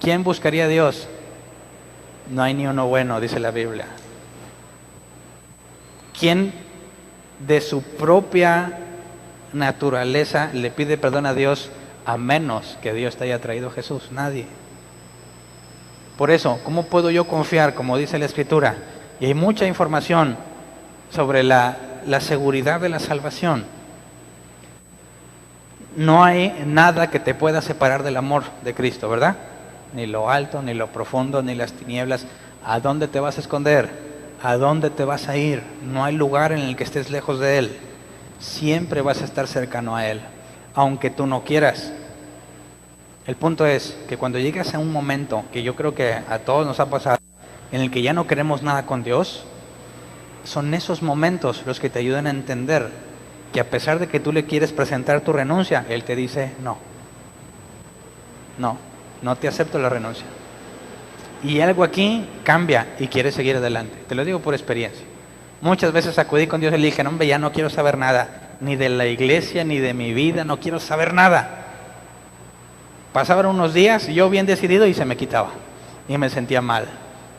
¿Quién buscaría a Dios? No hay ni uno bueno, dice la Biblia. ¿Quién de su propia naturaleza le pide perdón a Dios a menos que Dios te haya traído a Jesús? Nadie. Por eso, ¿cómo puedo yo confiar, como dice la Escritura? Y hay mucha información sobre la la seguridad de la salvación. No hay nada que te pueda separar del amor de Cristo, ¿verdad? Ni lo alto, ni lo profundo, ni las tinieblas. ¿A dónde te vas a esconder? ¿A dónde te vas a ir? No hay lugar en el que estés lejos de Él. Siempre vas a estar cercano a Él, aunque tú no quieras. El punto es que cuando llegas a un momento, que yo creo que a todos nos ha pasado, en el que ya no queremos nada con Dios, son esos momentos los que te ayudan a entender que a pesar de que tú le quieres presentar tu renuncia, Él te dice, no te acepto la renuncia. Y algo aquí cambia y quieres seguir adelante. Te lo digo por experiencia. Muchas veces acudí con Dios y le dije, no, hombre, ya no quiero saber nada, ni de la iglesia, ni de mi vida, no quiero saber nada. Pasaban unos días, yo bien decidido y se me quitaba. Y me sentía mal.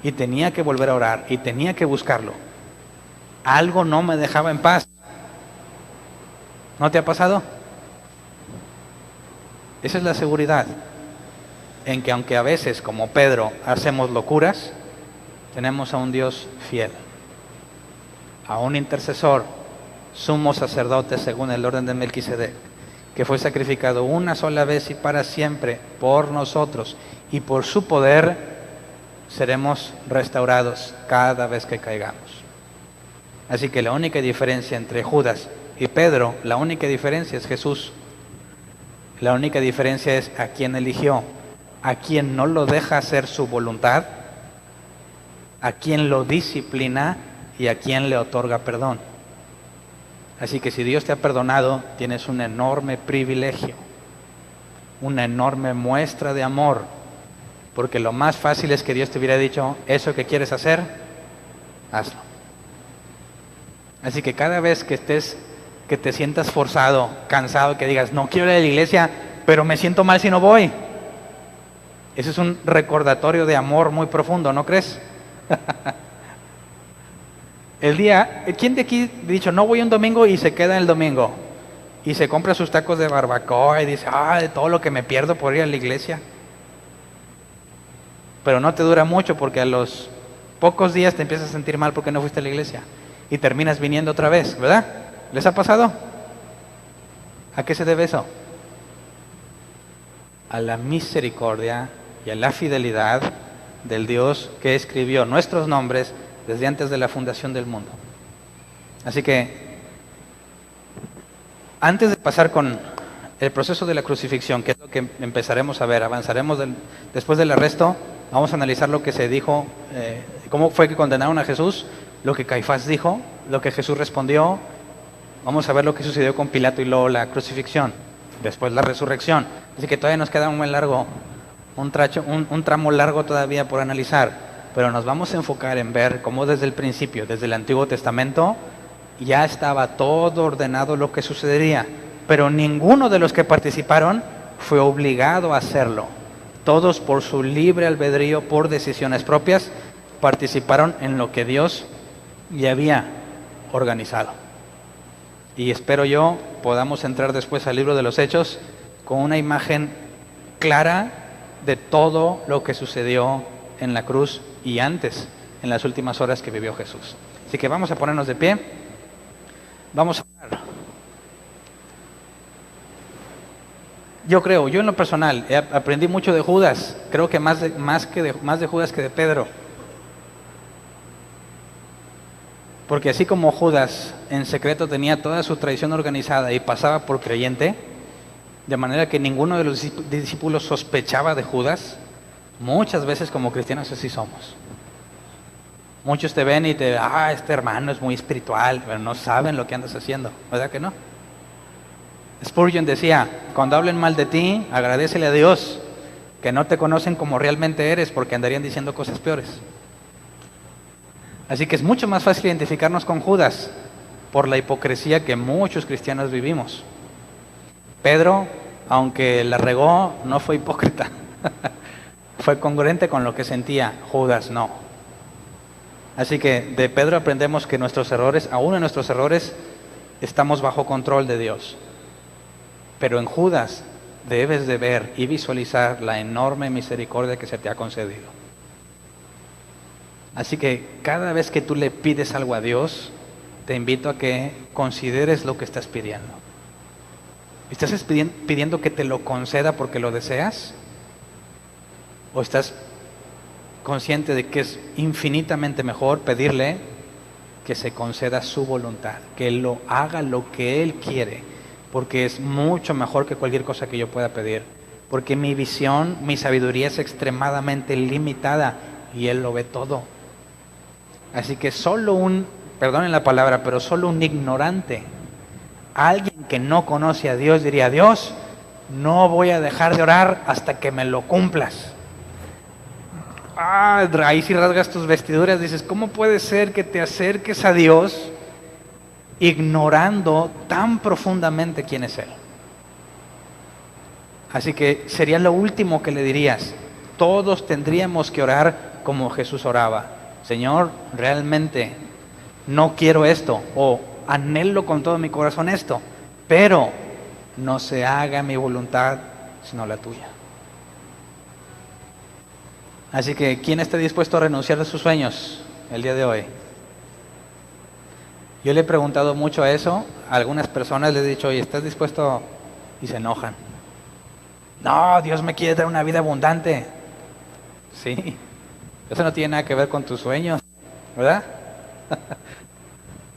Y tenía que volver a orar y tenía que buscarlo. Algo no me dejaba en paz. ¿No te ha pasado? Esa es la seguridad, en que aunque a veces, como Pedro, hacemos locuras, tenemos a un Dios fiel, a un intercesor, sumo sacerdote según el orden de Melquisedec, que fue sacrificado una sola vez y para siempre por nosotros, y por su poder seremos restaurados cada vez que caigamos. Así que la única diferencia entre Judas y Pedro, la única diferencia es Jesús. La única diferencia es a quién eligió, a quién no lo deja hacer su voluntad, a quién lo disciplina y a quién le otorga perdón. Así que si Dios te ha perdonado, tienes un enorme privilegio, una enorme muestra de amor, porque lo más fácil es que Dios te hubiera dicho, eso que quieres hacer, hazlo. Así que cada vez que te sientas forzado, cansado, que digas, no quiero ir a la iglesia, pero me siento mal si no voy. Ese es un recordatorio de amor muy profundo, ¿no crees? ¿Quién de aquí ha dicho, no voy un domingo y se queda el domingo? Y se compra sus tacos de barbacoa y dice, de todo lo que me pierdo por ir a la iglesia. Pero no te dura mucho porque a los pocos días te empiezas a sentir mal porque no fuiste a la iglesia. Y terminas viniendo otra vez, ¿verdad? ¿Les ha pasado? ¿A qué se debe eso? A la misericordia y a la fidelidad del Dios que escribió nuestros nombres desde antes de la fundación del mundo. Así que, antes de pasar con el proceso de la crucifixión, que es lo que empezaremos a ver, avanzaremos después del arresto, vamos a analizar lo que se dijo, cómo fue que condenaron a Jesús, lo que Caifás dijo, lo que Jesús respondió. Vamos a ver lo que sucedió con Pilato y luego la crucifixión, después la resurrección. Así que todavía nos queda un tramo largo todavía por analizar, pero nos vamos a enfocar en ver cómo desde el principio, desde el Antiguo Testamento, ya estaba todo ordenado lo que sucedería, pero ninguno de los que participaron fue obligado a hacerlo. Todos por su libre albedrío, por decisiones propias, participaron en lo que Dios ya había organizado. Y espero yo podamos entrar después al libro de los Hechos con una imagen clara de todo lo que sucedió en la cruz y antes, en las últimas horas que vivió Jesús. Así que vamos a ponernos de pie. Vamos a orar. Yo en lo personal aprendí mucho de Judas. Creo que más de Judas que de Pedro. Porque así como Judas en secreto tenía toda su traición organizada y pasaba por creyente, de manera que ninguno de los discípulos sospechaba de Judas, muchas veces como cristianos así somos. Muchos te ven y este hermano es muy espiritual, pero no saben lo que andas haciendo, ¿verdad que no? Spurgeon decía, cuando hablen mal de ti, agradécele a Dios que no te conocen como realmente eres, porque andarían diciendo cosas peores. Así que es mucho más fácil identificarnos con Judas por la hipocresía que muchos cristianos vivimos. Pedro, aunque la regó, no fue hipócrita. Fue congruente con lo que sentía. Judas no. Así que de Pedro aprendemos que nuestros errores, aún en nuestros errores, estamos bajo control de Dios. Pero en Judas debes de ver y visualizar la enorme misericordia que se te ha concedido. Así que cada vez que tú le pides algo a Dios, te invito a que consideres lo que estás pidiendo. ¿Estás pidiendo que te lo conceda porque lo deseas? ¿O estás consciente de que es infinitamente mejor pedirle que se conceda su voluntad, que Él lo haga lo que Él quiere, porque es mucho mejor que cualquier cosa que yo pueda pedir, porque mi visión, mi sabiduría es extremadamente limitada y Él lo ve todo? Así que perdonen la palabra, pero solo un ignorante, alguien que no conoce a Dios, diría: Dios, no voy a dejar de orar hasta que me lo cumplas. Ahí si rasgas tus vestiduras, dices: ¿cómo puede ser que te acerques a Dios ignorando tan profundamente quién es Él? Así que sería lo último que le dirías. Todos tendríamos que orar como Jesús oraba: Señor, realmente no quiero esto, o anhelo con todo mi corazón esto, pero no se haga mi voluntad sino la tuya. Así que, ¿quién está dispuesto a renunciar a sus sueños el día de hoy? Yo le he preguntado mucho a eso. A algunas personas les he dicho: oye, ¿estás dispuesto? Y se enojan. No, Dios me quiere dar una vida abundante. Sí, eso no tiene nada que ver con tus sueños, ¿verdad?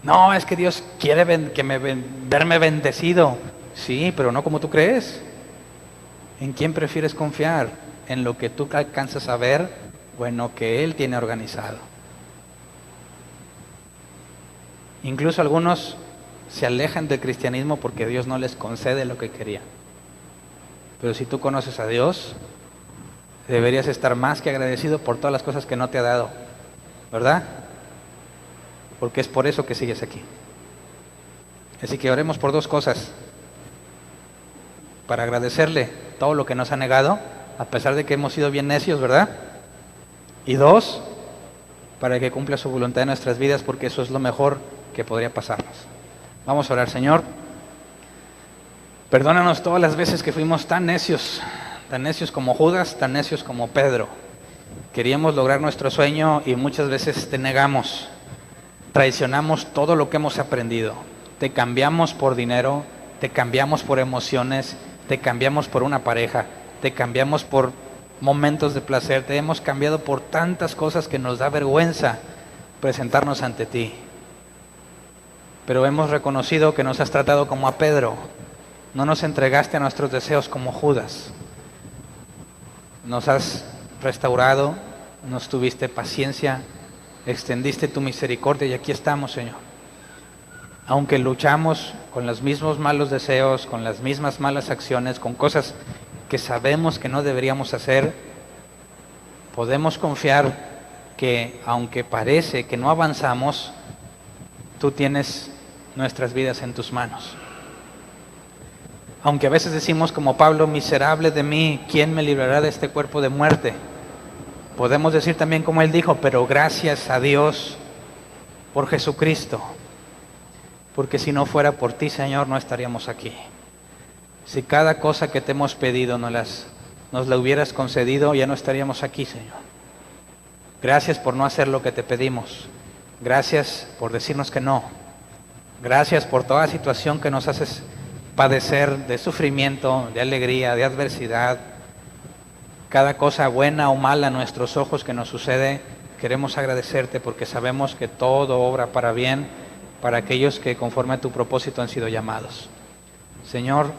No, es que Dios quiere verme bendecido. Sí, pero no como tú crees. ¿En quién prefieres confiar? ¿En lo que tú alcanzas a ver o en lo que Él tiene organizado? Incluso algunos se alejan del cristianismo porque Dios no les concede lo que querían. Pero si tú conoces a Dios, deberías estar más que agradecido por todas las cosas que no te ha dado, ¿verdad? Porque es por eso que sigues aquí. Así que oremos por dos cosas: para agradecerle todo lo que nos ha negado, a pesar de que hemos sido bien necios, ¿verdad? Y dos, para que cumpla su voluntad en nuestras vidas, porque eso es lo mejor que podría pasarnos. Vamos a orar. Señor, perdónanos todas las veces que fuimos tan necios como Judas, tan necios como Pedro. Queríamos lograr nuestro sueño y muchas veces te negamos. Traicionamos todo lo que hemos aprendido. Te cambiamos por dinero, te cambiamos por emociones, te cambiamos por una pareja, te cambiamos por momentos de placer, te hemos cambiado por tantas cosas que nos da vergüenza presentarnos ante ti. Pero hemos reconocido que nos has tratado como a Pedro. No nos entregaste a nuestros deseos como Judas. Nos has restaurado, nos tuviste paciencia, extendiste tu misericordia y aquí estamos, Señor. Aunque luchamos con los mismos malos deseos, con las mismas malas acciones, con cosas que sabemos que no deberíamos hacer, podemos confiar que, aunque parece que no avanzamos, tú tienes nuestras vidas en tus manos. Aunque a veces decimos como Pablo: miserable de mí, ¿quién me librará de este cuerpo de muerte? Podemos decir también como él dijo: pero gracias a Dios por Jesucristo, porque si no fuera por ti, Señor, no estaríamos aquí. Si cada cosa que te hemos pedido nos la hubieras concedido, ya no estaríamos aquí, Señor. Gracias por no hacer lo que te pedimos. Gracias por decirnos que no. Gracias por toda situación que nos haces padecer, de sufrimiento, de alegría, de adversidad. Cada cosa buena o mala a nuestros ojos que nos sucede, queremos agradecerte porque sabemos que todo obra para bien para aquellos que conforme a tu propósito han sido llamados. Señor,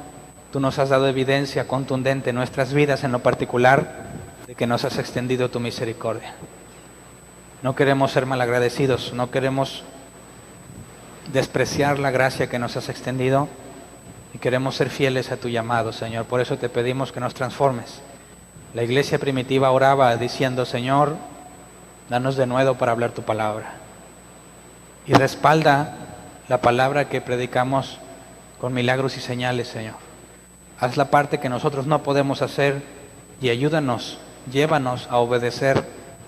tú nos has dado evidencia contundente en nuestras vidas en lo particular de que nos has extendido tu misericordia. No queremos ser malagradecidos, no queremos despreciar la gracia que nos has extendido y queremos ser fieles a tu llamado, Señor. Por eso te pedimos que nos transformes. La iglesia primitiva oraba diciendo: Señor, danos de nuevo para hablar tu palabra. Y respalda la palabra que predicamos con milagros y señales, Señor. Haz la parte que nosotros no podemos hacer y ayúdanos, llévanos a obedecer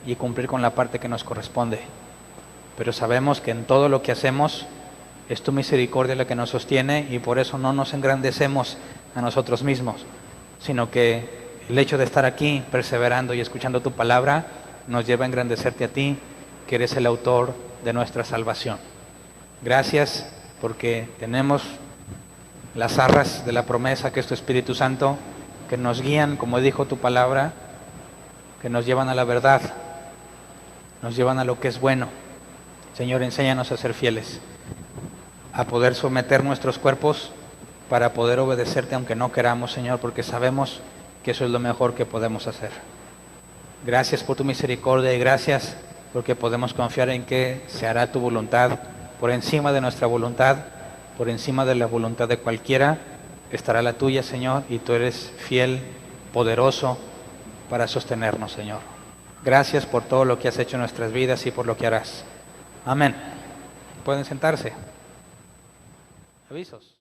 y cumplir con la parte que nos corresponde. Pero sabemos que en todo lo que hacemos es tu misericordia la que nos sostiene y por eso no nos engrandecemos a nosotros mismos, sino que el hecho de estar aquí perseverando y escuchando tu palabra nos lleva a engrandecerte a ti, que eres el autor de nuestra salvación. Gracias porque tenemos las arras de la promesa que es tu Espíritu Santo, que nos guían, como dijo tu palabra, que nos llevan a la verdad, nos llevan a lo que es bueno. Señor, enséñanos a ser fieles, a poder someter nuestros cuerpos para poder obedecerte aunque no queramos, Señor, porque sabemos que eso es lo mejor que podemos hacer. Gracias por tu misericordia y gracias porque podemos confiar en que se hará tu voluntad por encima de nuestra voluntad, por encima de la voluntad de cualquiera, estará la tuya, Señor, y tú eres fiel, poderoso para sostenernos, Señor. Gracias por todo lo que has hecho en nuestras vidas y por lo que harás. Amén. Pueden sentarse. Avisos.